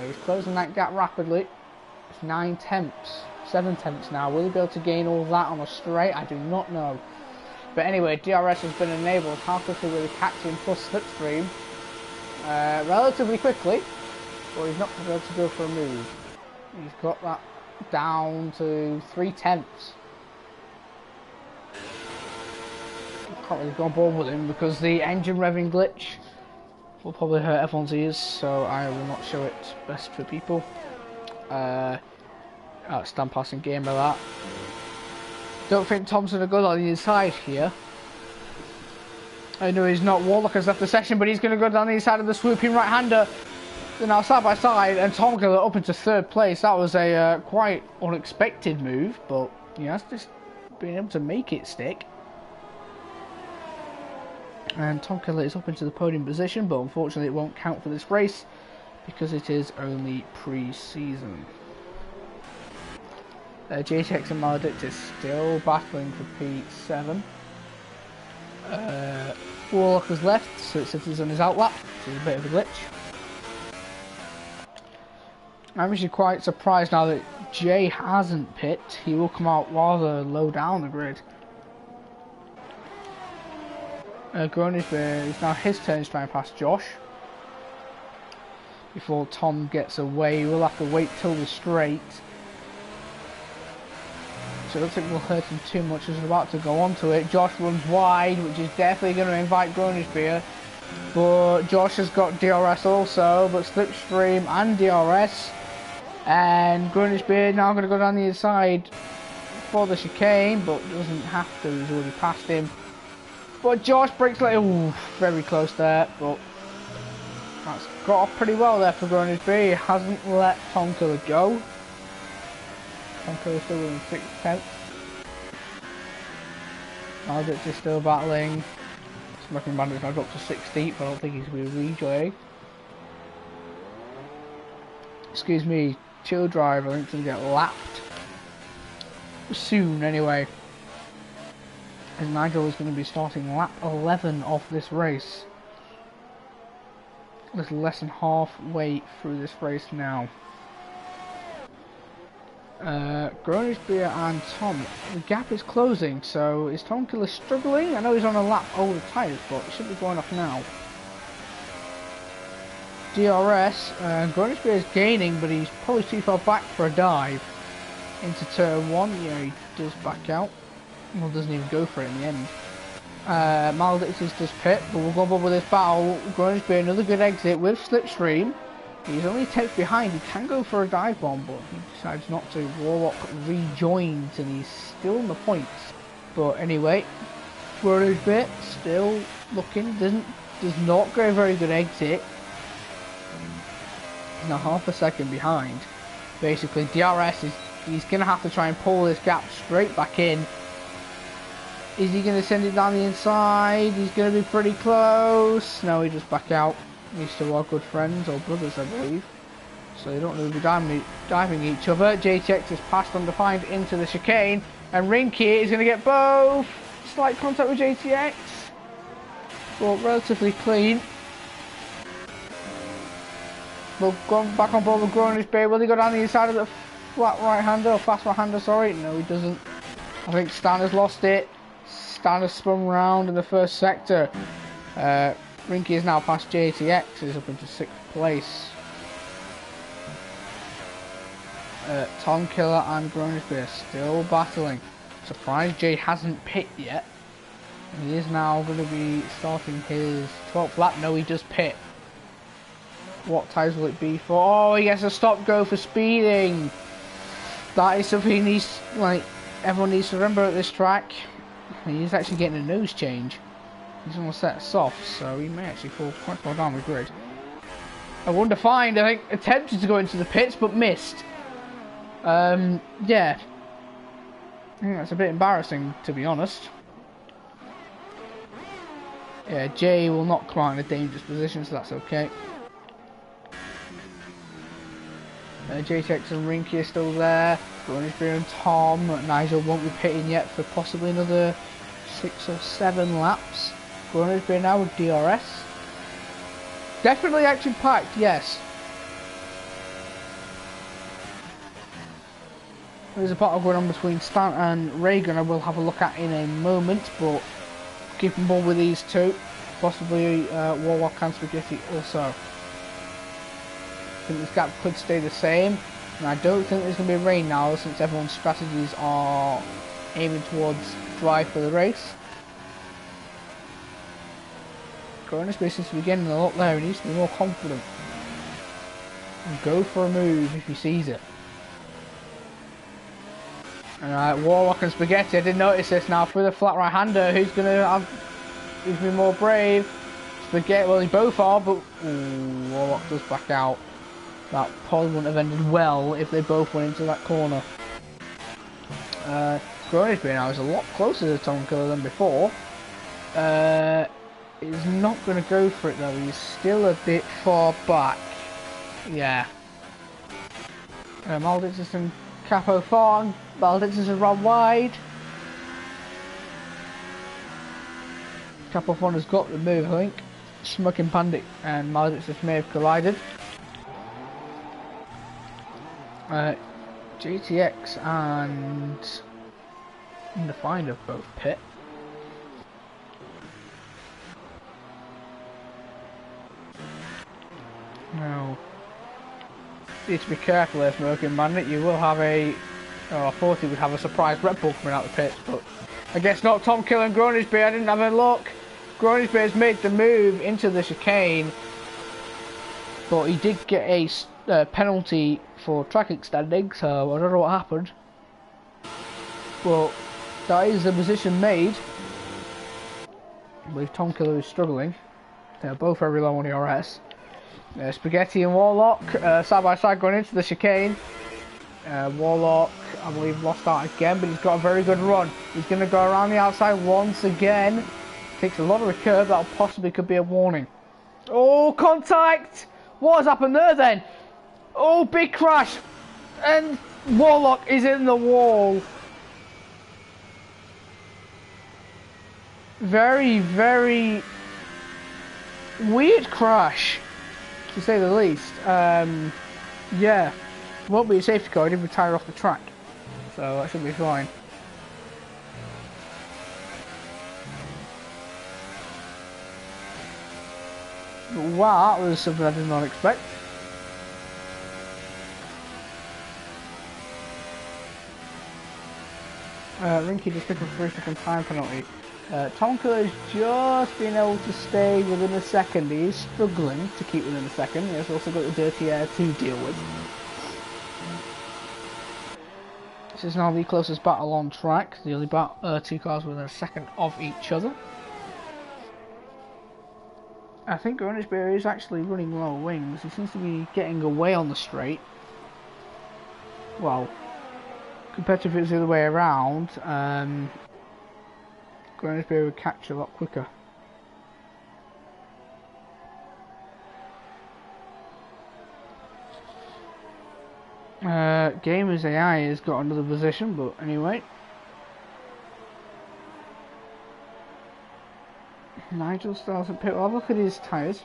He's closing that gap rapidly. It's 9 tenths, 7 tenths now. Will he be able to gain all that on a straight? I do not know. But anyway, DRS has been enabled. How quickly will he catch him plus slipstream? Relatively quickly, but he's not going to be able to go for a move. He's got that down to 3 tenths. Can't really go on board with him because the engine revving glitch will probably hurt everyone's ears, so I will not show it best for people. Stand passing game by that. Don't think Tom's going to go down the inside here. I know he's not. Warlock has left the session, but he's going to go down the inside of the swooping right-hander. They're now side by side, and Tom Killer up into 3rd place. That was a quite unexpected move, but he has just been able to make it stick. And Tom Killer is up into the podium position, but unfortunately it won't count for this race because it is only pre-season. JTX and Maledictus still battling for P7. Warlock has left, so it says he's on his outlap, which is a bit of a glitch. I'm actually quite surprised now that Jay hasn't pit. He will come out rather low down the grid. Grownish Bear, it's now his turn to try and pass Josh. Before Tom gets away, we'll have to wait till the straight. So it looks like we'll hurt him too much as we're about to go onto it. Josh runs wide, which is definitely going to invite Grownish Beer. But Josh has got DRS also, but Slipstream and DRS. And Grownish Beer now going to go down the inside for the chicane, but doesn't have to, he's already passed him. But Josh breaks like, ooh, very close there, but that's got off pretty well there for Grownish Beer. He hasn't let Tom Killer go. Tom Killer still in 6th, 10th. Maledictus is still battling. Smoking Bandit's now dropped to 16th, but I don't think he's going to be rejoining. excuse me, chill drive, I think it's going to get lapped soon anyway. And Nigel is going to be starting lap 11 of this race. There's less than halfway through this race now. Grownish Beer and Tom, the gap is closing, so is Tom Killer struggling? I know he's on a lap over the tyres, but he should be going off now. DRS, Grownish Beer is gaining, but he's probably too far back for a dive into turn 1. Yeah, he does back out. Well, doesn't even go for it in the end. Maledictus does pit, but we'll go on with this battle. Grownish Beer, another good exit with Slipstream. He's only 10th behind. He can go for a dive bomb, but he decides not to. Warlock rejoins, and he's still in the points. But anyway, Grownish Beer still looking. Does not go a very good exit. He's now half a second behind. Basically, DRS he's gonna have to try and pull this gap straight back in. Is he gonna send it down the inside? He's gonna be pretty close. No, he just back out. These two are good friends, or brothers I believe, so they don't really be diving each other. JTX is passed undefined into the chicane, and Rinky is going to get both. Slight contact with JTX, but relatively clean. We'll go back on board with Grownish Bay. Will he go down the inside of the flat right-hander, or fast right-hander, sorry? No, he doesn't. I think Stan has lost it. Stan has spun round in the first sector. Rinky is now past JTX, is up into 6th place. Tom Killer and Grownish Beer still battling. Surprised Jay hasn't pit yet. He is now going to be starting his 12th lap. No, he does pit. What tyres will it be for? Oh, he gets a stop go for speeding. That is something he needs, like, everyone needs to remember at this track. He's actually getting a nose change. He's on a set soft, so he may actually fall quite far down the grid. Undefined, I think, attempted to go into the pits, but missed. Yeah. I think that's a bit embarrassing, to be honest. Yeah, Jay will not come out in a dangerous position, so that's okay. JTX and Rinky are still there. Grownish Beer and Tom. Nigel won't be pitting yet for possibly another 6 or 7 laps. Grownish Beer now with DRS. Definitely action packed, yes. There's a battle going on between Stan and Reagan I will have a look at in a moment, but keeping ball with these two. Possibly Warlock and Spaghetti also. I think this gap could stay the same, and I don't think there's going to be rain now since everyone's strategies are aiming towards drive for the race. Grownish Beer seems to be getting a lot there. He needs to be more confident and go for a move if he sees it. Alright, Warlock and Spaghetti, I did notice this now, through the flat right hander. Who's going to be more brave? Spaghetti, well, they both are, but Warlock does back out. That probably wouldn't have ended well if they both went into that corner. Grownish Beer now is a lot closer to Tom Killer than before. He's not going to go for it though, he's still a bit far back. Yeah. Maledictus and Capo far. Maledictus has run wide. Capo Fon has got the move, I think. Smoking Pandit and Maledictus may have collided. GTX and Undefined have both pit. Now, you need to be careful there, Smoking Bandit. You will have a... Oh, I thought he would have a surprise Red Bull coming out of the pits, but I guess not. Tom Killer and Grownish Beer, I didn't have a look. Grownish Beer's made the move into the chicane, but he did get a penalty for track extending, so I don't know what happened. But that is the position made. I believe Tom Killer is struggling. They're both very low on ERS. Spaghetti and Warlock side by side going into the chicane. Warlock, I believe, lost out again, but he's got a very good run. He's going to go around the outside once again. Takes a lot of the curve, that possibly could be a warning. Oh, contact! What has happened there then? Oh, big crash! And Warlock is in the wall. Very, very weird crash, to say the least. Yeah, won't be a safety car. He did retire off the track, so that should be fine. But wow, that was something I did not expect. Rinky just picked up a 3-second time penalty. Tonka has just been able to stay within a second. He is struggling to keep within a second. He has also got the dirty air to deal with. This is now the closest battle on track. The only two cars within a second of each other. I think Gronisberry is actually running low wings. He seems to be getting away on the straight. Well, compared to if it was the other way around, Gronisberry would catch a lot quicker. Gamers AI has got another position, but anyway. Nigel starts at pit. Well, look at his tyres.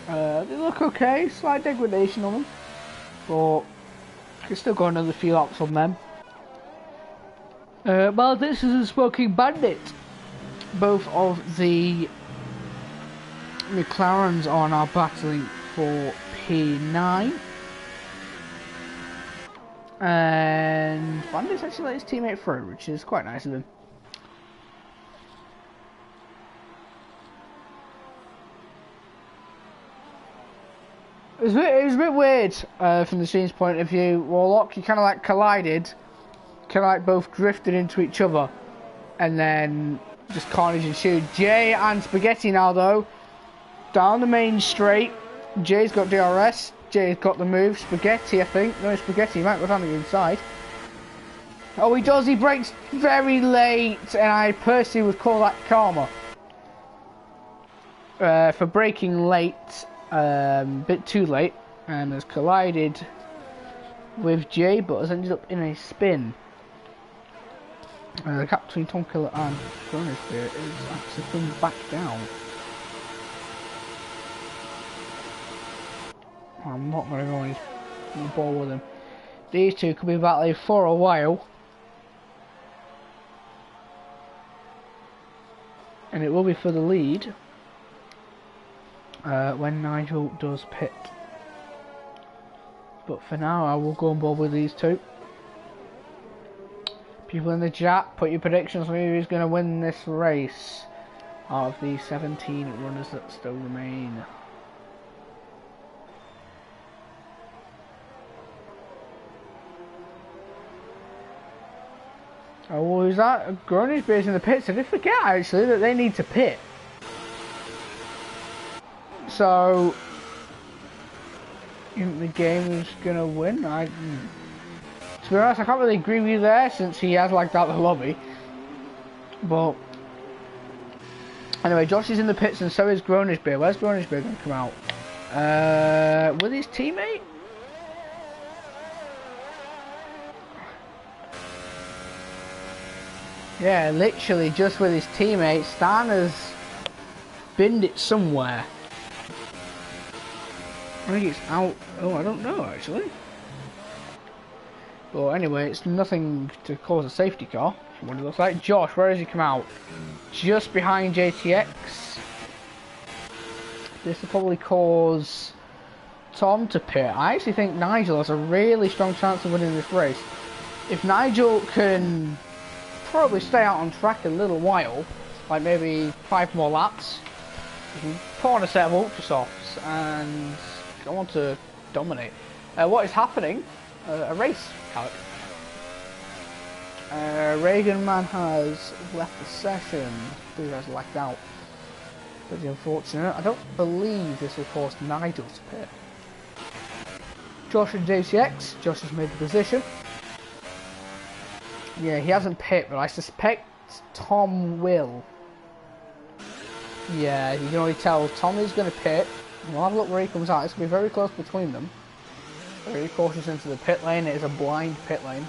They look okay, slight degradation on them, but you still got another few laps on them. Well, this is a Smoking Bandit. Both of the McLarens are now battling for P9. And Bandit's actually let his teammate through, which is quite nice of him. It was a bit weird from the scene's point of view. Warlock, you kind of like collided, kind of like both drifted into each other, and then just carnage ensued. Jay and Spaghetti now though, down the main straight. Jay's got DRS. Jay's got the move. Spaghetti, I think. No, Spaghetti might go down the inside. Oh, he does. He brakes very late, and I personally would call that karma for braking late. Bit too late, and has collided with Jay, but has ended up in a spin. The gap between Tom Killer and Gronisberry is actually coming back down. I'm not going to go on his ball with him. These two could be battling for a while, and it will be for the lead. When Nigel does pit. But for now, I will go on board with these two. People in the chat, put your predictions on who's going to win this race out of the 17 runners that still remain. Oh, who's that? Gronisberry's in the pits. I did forget actually that they need to pit. So, you think the game is gonna win? To be honest, I can't really agree with you there since he has lagged out the lobby. But anyway, Josh is in the pits and so is Gronisberry. Where's Gronisberry gonna come out? With his teammate? Yeah, literally just with his teammate. Stan has binned it somewhere. I think it's out. Oh, I don't know actually. But anyway, it's nothing to cause a safety car. What it looks like. Josh, where has he come out? Just behind JTX. This will probably cause Tom to pit. I actually think Nigel has a really strong chance of winning this race. If Nigel can probably stay out on track a little while, like maybe 5 more laps, he can put on a set of ultra softs and I want to dominate. What is happening? A race, Alec. Reagan Man has left the session. He has lagged out. Pretty unfortunate. I don't believe this will force Nigel to pit. Josh and JCX. Josh has made the position. Yeah, he hasn't pit, but I suspect Tom will. Yeah, you can already tell Tom is going to pit. We'll have a look where he comes out. It's going to be very close between them. Very cautious into the pit lane. It is a blind pit lane.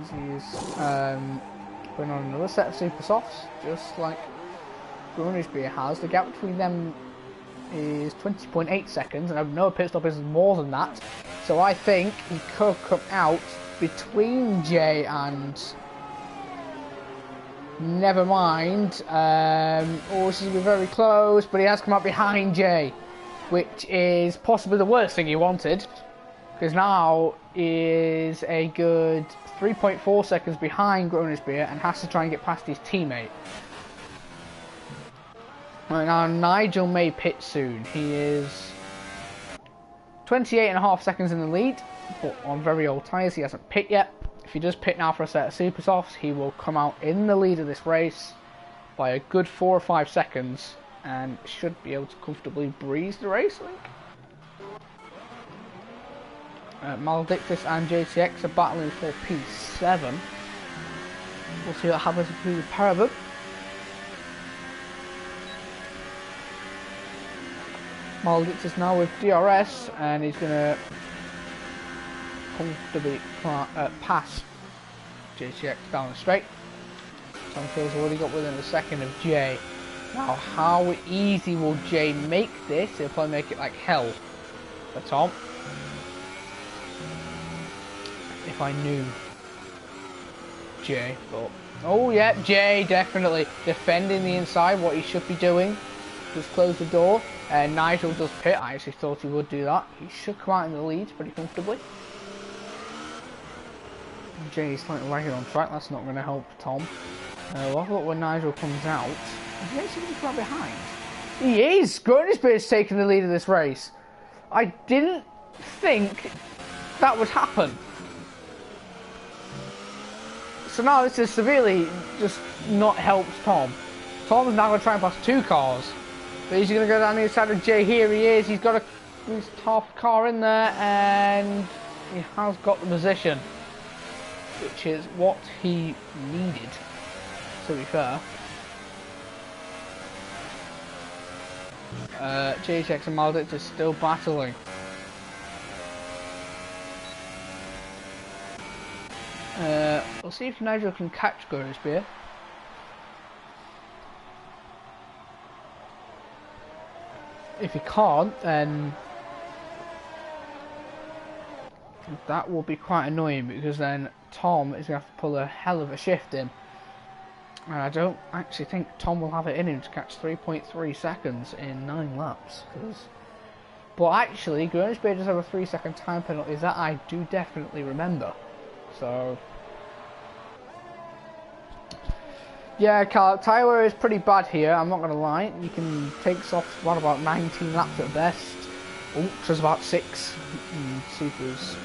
He's putting on another set of super softs, just like Grunisbeer has. The gap between them is 20.8 seconds, and I know a pit stop is more than that. So I think he could come out between Jay and... Never mind. Oh, this is going to be very close, but he has come out behind Jay, which is possibly the worst thing he wanted, because now he is a good 3.4 seconds behind Grunisbeer and has to try and get past his teammate. Right, now Nigel may pit soon. He is 28.5 seconds in the lead, but on very old tyres. He hasn't pit yet. If he does pit now for a set of super softs, he will come out in the lead of this race by a good 4 or 5 seconds and should be able to comfortably breeze the race, I think. Maledictus and JTX are battling for P7. We'll see what happens between the pair of them. Maledictus now with DRS, and he's going to comfortably pass JTX down the straight. Tom's already got within a second of Jay. Now, how easy will Jay make this? He'll probably make it like hell for Tom. If I knew Jay, but oh yeah, Jay definitely defending the inside, what he should be doing. Just close the door. Nigel does pit. I actually thought he would do that. He should come out in the lead pretty comfortably. Jay is slightly lagging on track. That's not going to help Tom. We'll have a look when Nigel comes out. Is he actually right behind? He is! Grunisbeer is taking the lead of this race. I didn't think that would happen. So now this is severely just not helps Tom. Tom's now going to try and pass 2 cars. But he's going to go down the inside of Jay. Here he is. He's got his half car in there, and he has got the position, which is what he needed, to be fair. JTX and Maledictus are still battling. We'll see if Nigel can catch Grunisbeer. If he can't, then that will be quite annoying, because then Tom is going to have to pull a hell of a shift in. And I don't actually think Tom will have it in him to catch 3.3 seconds in 9 laps. But actually, Grunisbeer does have a 3-second time penalty that I do definitely remember. So yeah, tyre wear is pretty bad here, I'm not going to lie. You can take softs around about 19 laps at best. Ultra's about 6. Supers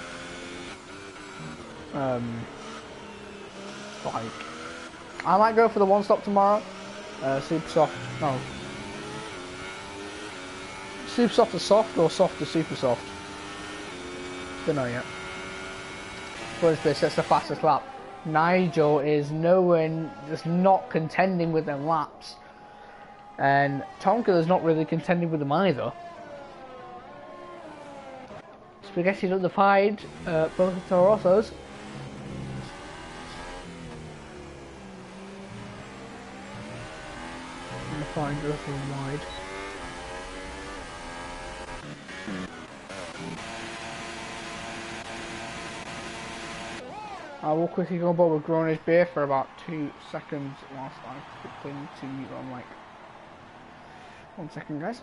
like, I might go for the 1-stop tomorrow. Super soft, no. Super soft to soft or soft to super soft? Don't know yet. Grunisbeer sets the fastest lap. Nigel is nowhere, just not contending with them laps. And Tonka is not really contending with them either. Spaghetti up the fight, both the Toro Rossos. And the fine goes from wide. I will quickly go aboard with Grunisbeer for about 2 seconds whilst I quickly need to mute on mic. 1 second, guys.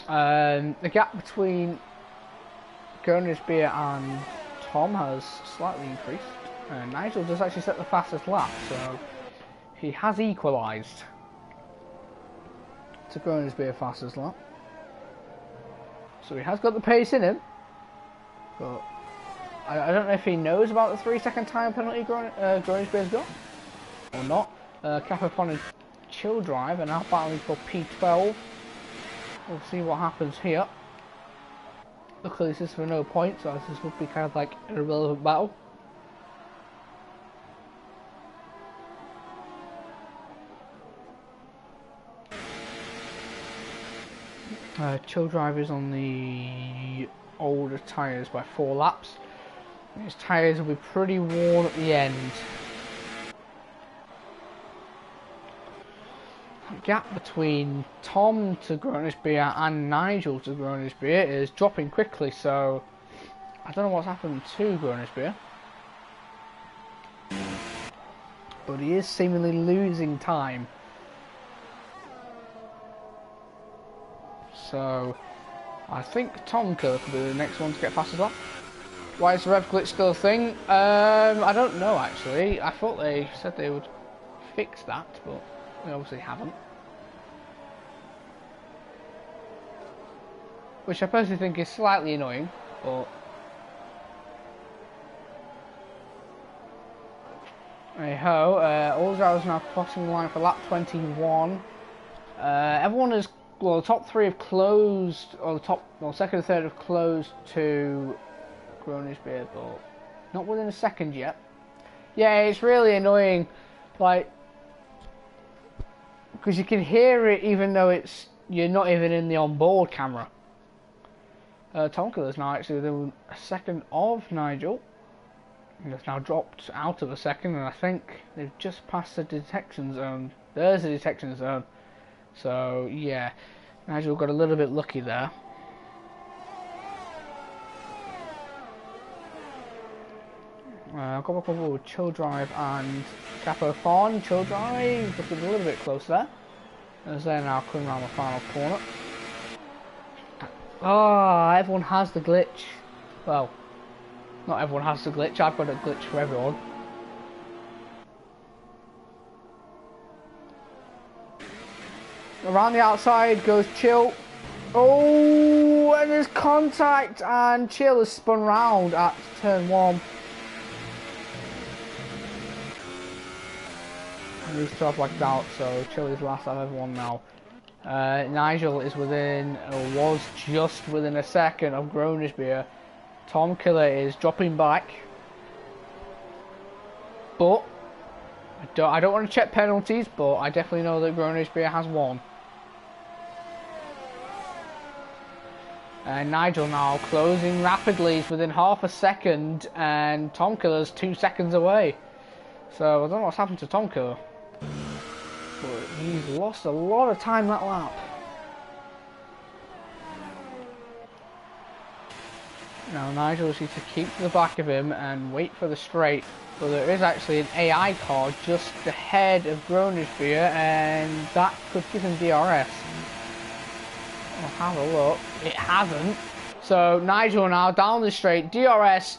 The gap between Beer and Tom has slightly increased. Nigel does actually set the fastest lap, so he has equalised to Beer fastest lap. So he has got the pace in him, but I don't know if he knows about the 3-second time penalty Beer's got or not. Capapon and Chill Drive are now battling for P12. We'll see what happens here. Luckily this is for no points, so this would be kind of like an irrelevant battle. Chill Drive is on the older tyres by 4 laps. His tyres will be pretty worn at the end. The gap between Tom to Beer and Nigel to Beer is dropping quickly, so I don't know what's happened to Beer. But he is seemingly losing time. So I think Tom could be the next one to get past as well. Why is the rev glitch still a thing? I don't know actually. I thought they said they would fix that, but they obviously haven't. Which I personally think is slightly annoying, but hey ho, all drivers now crossing the line for lap 21. Everyone is, well, the top 3 have closed, or second and third have closed to Beer, but not within a second yet. Yeah, it's really annoying, like, because you can hear it even though you're not even in the onboard camera. Tom Killer's now actually within a second of Nigel. He's now dropped out of a second, and I think they've just passed the detection zone. There's the detection zone. So yeah, Nigel got a little bit lucky there. I'll go back over with Chill Drive and Capo Fawn. Chill Drive looking a little bit close there, as they're now coming around the final corner. Oh, everyone has the glitch. Well, not everyone has the glitch. I've got a glitch for everyone. Around the outside goes Chill. Oh, and there's contact, and Chill has spun round at turn 1. And these two are blacked out, so Chill is last out of everyone now. Nigel is within, or was just within a second of Beer. Tom Killer is dropping back. But, I don't want to check penalties, but I definitely know that Beer has won. And Nigel now closing rapidly, he's within half a second, and Tom Killer's 2 seconds away. So, I don't know what's happened to Tom Killer. But he's lost a lot of time that lap. Now Nigel just needs to keep to the back of him and wait for the straight. But there is actually an AI car just ahead of Beer, and that could give him DRS. I'll have a look. It hasn't. So Nigel now down the straight, DRS.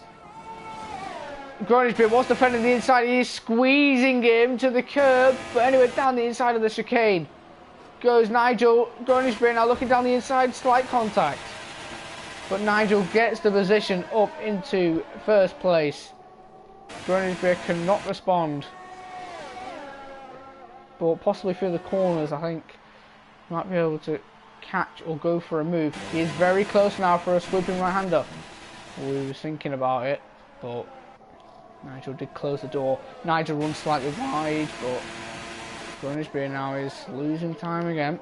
Beer was defending the inside, he's squeezing him to the curb, but anyway, down the inside of the chicane goes Nigel. Beer now looking down the inside, slight contact, but Nigel gets the position up into first place. Beer cannot respond, but possibly through the corners I think might be able to catch or go for a move. He is very close now for a swooping right-hander. We was thinking about it, but Nigel did close the door. Nigel runs slightly wide, but Beer now is losing time again.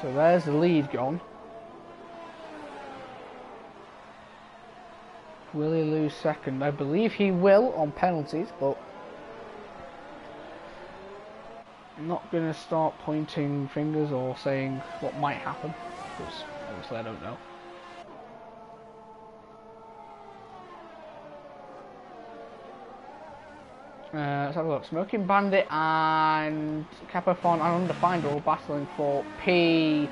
So there's the lead gone. Will he lose second? I believe he will on penalties, but I'm not going to start pointing fingers or saying what might happen, because obviously I don't know. Let's have a look. Smoking Bandit and Capophon and Undefined are all battling for P10.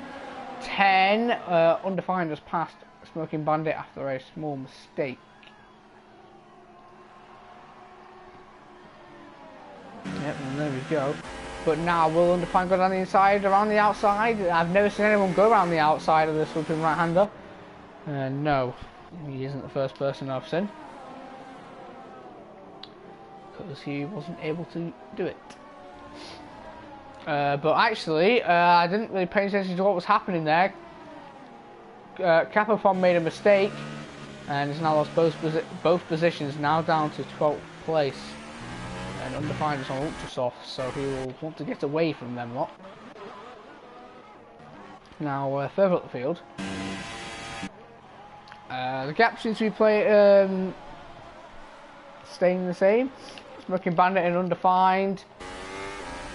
Undefined has passed Smoking Bandit after a small mistake. Yep, and there we go. But now will Undefined go down the inside, around the outside? I've never seen anyone go around the outside of the swooping right-hander. No, he isn't the first person I've seen. Because he wasn't able to do it. But actually, I didn't really pay attention to what was happening there. Capophon made a mistake and has now lost both positions, now down to 12th place. And Undefined is on ultra soft, so he will want to get away from them lot. Now, further up the field, the gap seems to be staying the same. Smoking Bandit and Undefined.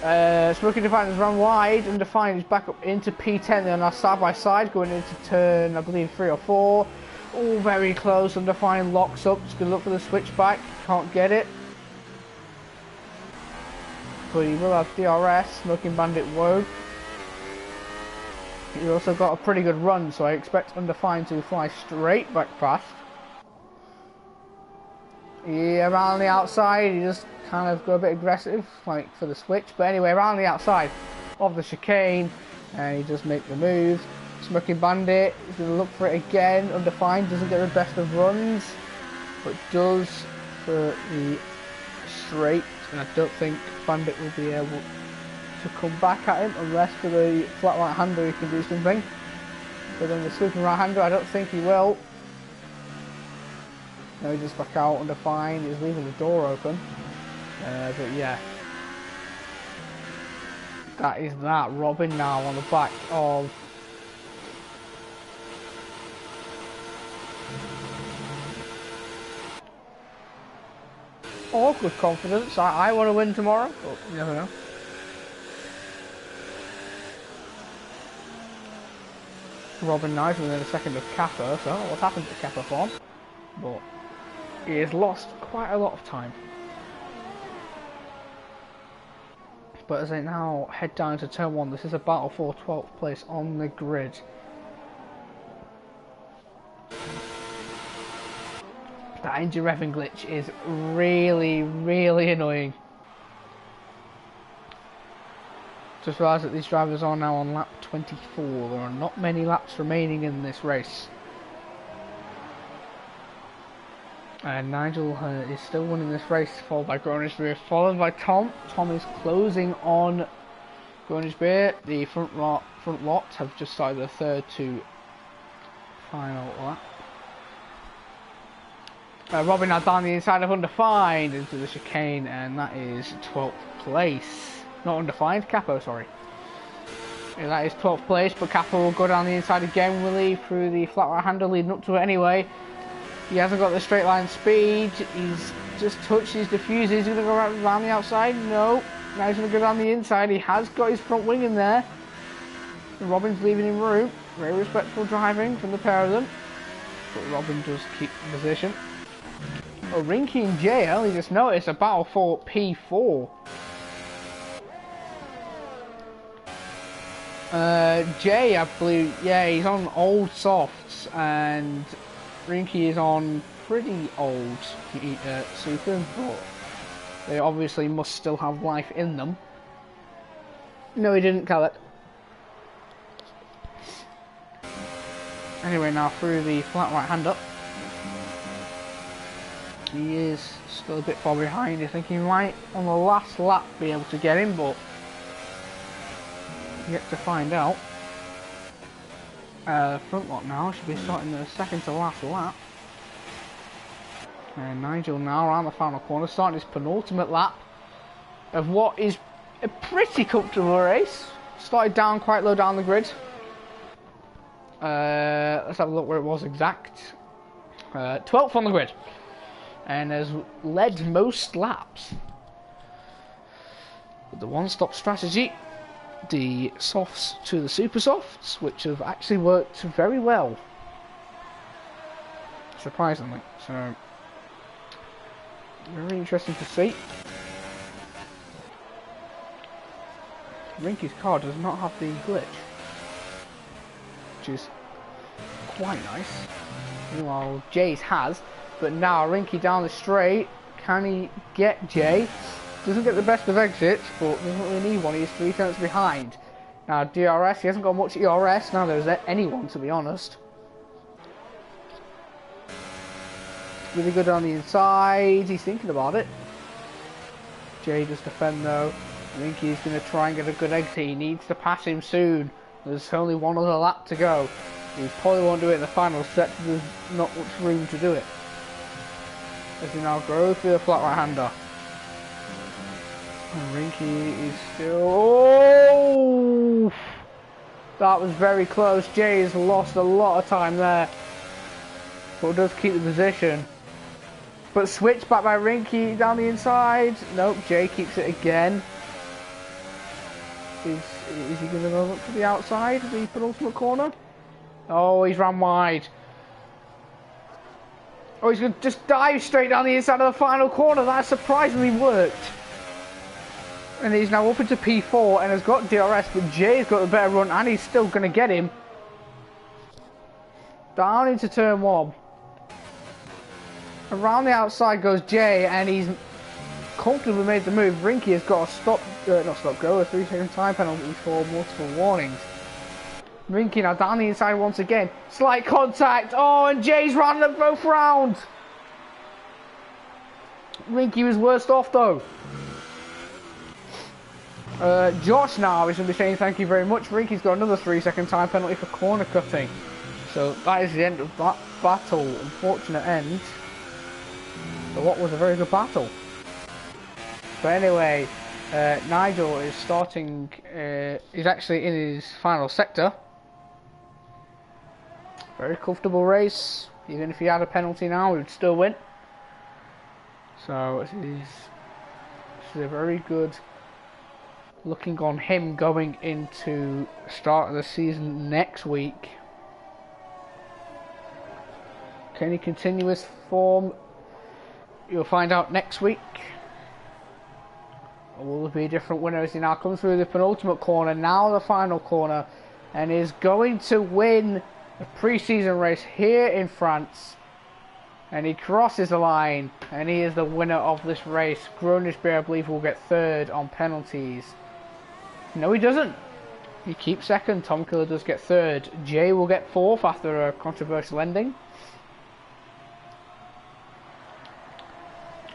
Smoking Defined has run wide. Undefined is back up into P10. They're now side by side going into turn, I believe, 3 or 4. All very close. Undefined locks up. Just gonna look for the switchback. Can't get it. But he will have DRS. Smoking Bandit won't. He's also got a pretty good run, so I expect Undefined to fly straight back past. Yeah, around the outside, he just kind of go a bit aggressive, like for the switch. But anyway, around the outside of the chicane, and he does make the move. Smoking Bandit is going to look for it again. Undefined doesn't get the best of runs, but does for the straight. And I don't think Bandit will be able to come back at him unless for the flat right hander he can do something. But then the swooping right hander, I don't think he will. No, he's just back out. Undefined. He's leaving the door open. But yeah, that is that. Robin now on the back of good confidence. I want to win tomorrow, but you never know. Robin nice within a second of Capo, so what's happened to Capo form? But he has lost quite a lot of time. But as they now head down to turn 1, this is a battle for 12th place on the grid. That engine revving glitch is really, really annoying. Just realised that these drivers are now on lap 24. There are not many laps remaining in this race. And Nigel is still winning this race, followed by Groningsbeer, followed by Tom. Tom is closing on Groningsbeer. The front lot have just started their third to final lap. Robin now down the inside of Undefined into the chicane, and that is 12th place. Not Undefined, Capo, sorry. Yeah, that is 12th place, but Capo will go down the inside again, will he, through the flat right hander leading up to it anyway. He hasn't got the straight line speed. He's just touched his diffuser. He's going to go around the outside. No. Now he's going to go down the inside. He has got his front wing in there. Robin's leaving him room. Very respectful driving from the pair of them. But Robin does keep the position. Oh, Rinky and JL, he just noticed a battle for P4. Jay, I believe, yeah, he's on old softs, and Rinky is on pretty old super, but they obviously must still have life in them. No, he didn't, Khaled. Anyway, now through the flat right hand up. He is still a bit far behind. I think he might on the last lap be able to get him, but yet to find out. Front lot now should be starting the second to last lap. And Nigel now around the final corner, starting his penultimate lap of what is a pretty comfortable race. Started down quite low down the grid. Let's have a look where it was exact. 12th on the grid, and has led most laps. With the one-stop strategy, the softs to the super softs, which have actually worked very well, surprisingly. So very interesting to see. Rinky's car does not have the glitch, which is quite nice. Meanwhile, Jay's has, but now Rinky down the straight. Can he get Jay? Doesn't get the best of exits, but doesn't really need one. He's 3 tenths behind. Now DRS, he hasn't got much ERS. Now there's anyone, to be honest. Really good on the inside. He's thinking about it. Jay does defend though. Rinky's going to try and get a good exit. He needs to pass him soon. There's only one other lap to go. He probably won't do it in the final set. There's not much room to do it. As he now goes through the flat right-hander. And Rinky is still... Oh! That was very close. Jay has lost a lot of time there. But does keep the position. But switch back by Rinky down the inside. Nope, Jay keeps it again. Is he going to go up to the outside, the penultimate corner? Oh, he's ran wide. Oh, he's going to just dive straight down the inside of the final corner. That surprisingly worked. And he's now up into P4 and has got DRS, but Jay's got a better run and he's still going to get him. Down into turn 1. Around the outside goes Jay and he's comfortably made the move. Rinky has got a a 3-second time penalty for multiple warnings. Rinky now down the inside once again. Slight contact. Oh, and Jay's ran them both round. Rinky was worst off though. Josh now is going to be saying thank you very much. Rinky's got another 3-second time penalty for corner cutting. So that is the end of that battle. Unfortunate end. But what was a very good battle. But anyway, Nigel is starting, he's actually in his final sector. Very comfortable race. Even if he had a penalty now, he would still win. So this is a very good looking on him going into start of the season next week. Can he continue his form? You'll find out next week. Or will there be a different winner as he now comes through the penultimate corner, now the final corner, and is going to win the pre-season race here in France. And he crosses the line, and he is the winner of this race. Gronisberg, I believe, will get third on penalties. No, he doesn't. He keeps second. Tom Killer does get third. Jay will get fourth after a controversial ending.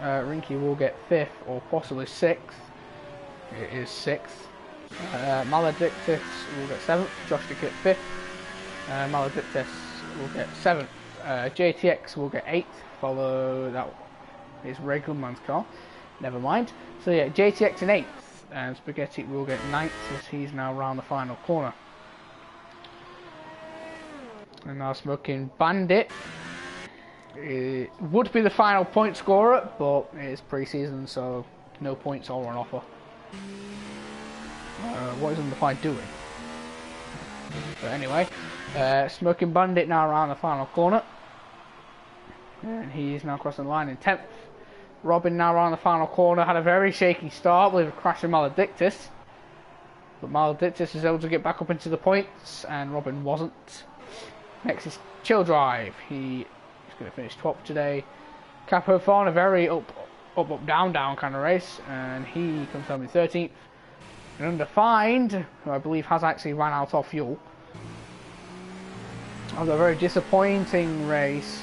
Rinky will get fifth or possibly sixth. It is sixth. Maledictus will get seventh. Josh to get fifth. Maledictus will get seventh. JTX will get eighth. Follow that is Ray Goodman's car. Never mind. So yeah, JTX in eighth, and Spaghetti will get ninth as he's now round the final corner. And now Smoking Bandit. It would be the final point scorer, but it is pre-season, so no points are on offer. What is Undefined doing? But anyway, Smoking Bandit now around the final corner, and he is now crossing the line in 10th. Robin now around the final corner, had a very shaky start with a crash of Maledictus, but Maledictus is able to get back up into the points, and Robin wasn't. Next is Chill Drive. He's going to finish 12th today. Capo Fawn, a very up, down kind of race, and he comes home in 13th. And Undefined, who I believe has actually ran out of fuel, after a very disappointing race,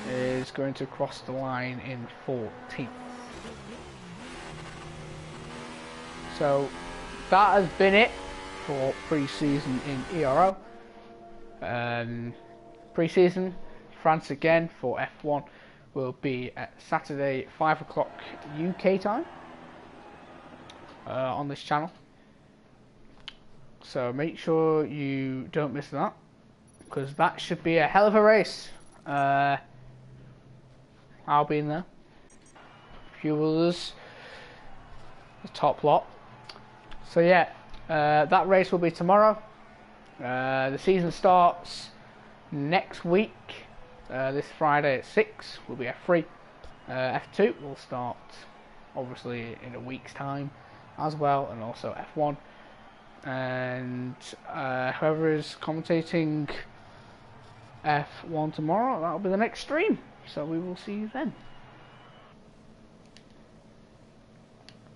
is going to cross the line in 14th. So that has been it for pre-season in ERL. Pre-season France again for F1 will be at Saturday 5 o'clock UK time on this channel, so make sure you don't miss that, because that should be a hell of a race. I'll be in there, a few others, the top lot. So yeah, that race will be tomorrow. The season starts next week. This Friday at 6 will be F3. F2 will start obviously in a week's time. as well, and also F1. And whoever is commentating F1 tomorrow, that'll be the next stream. So we will see you then.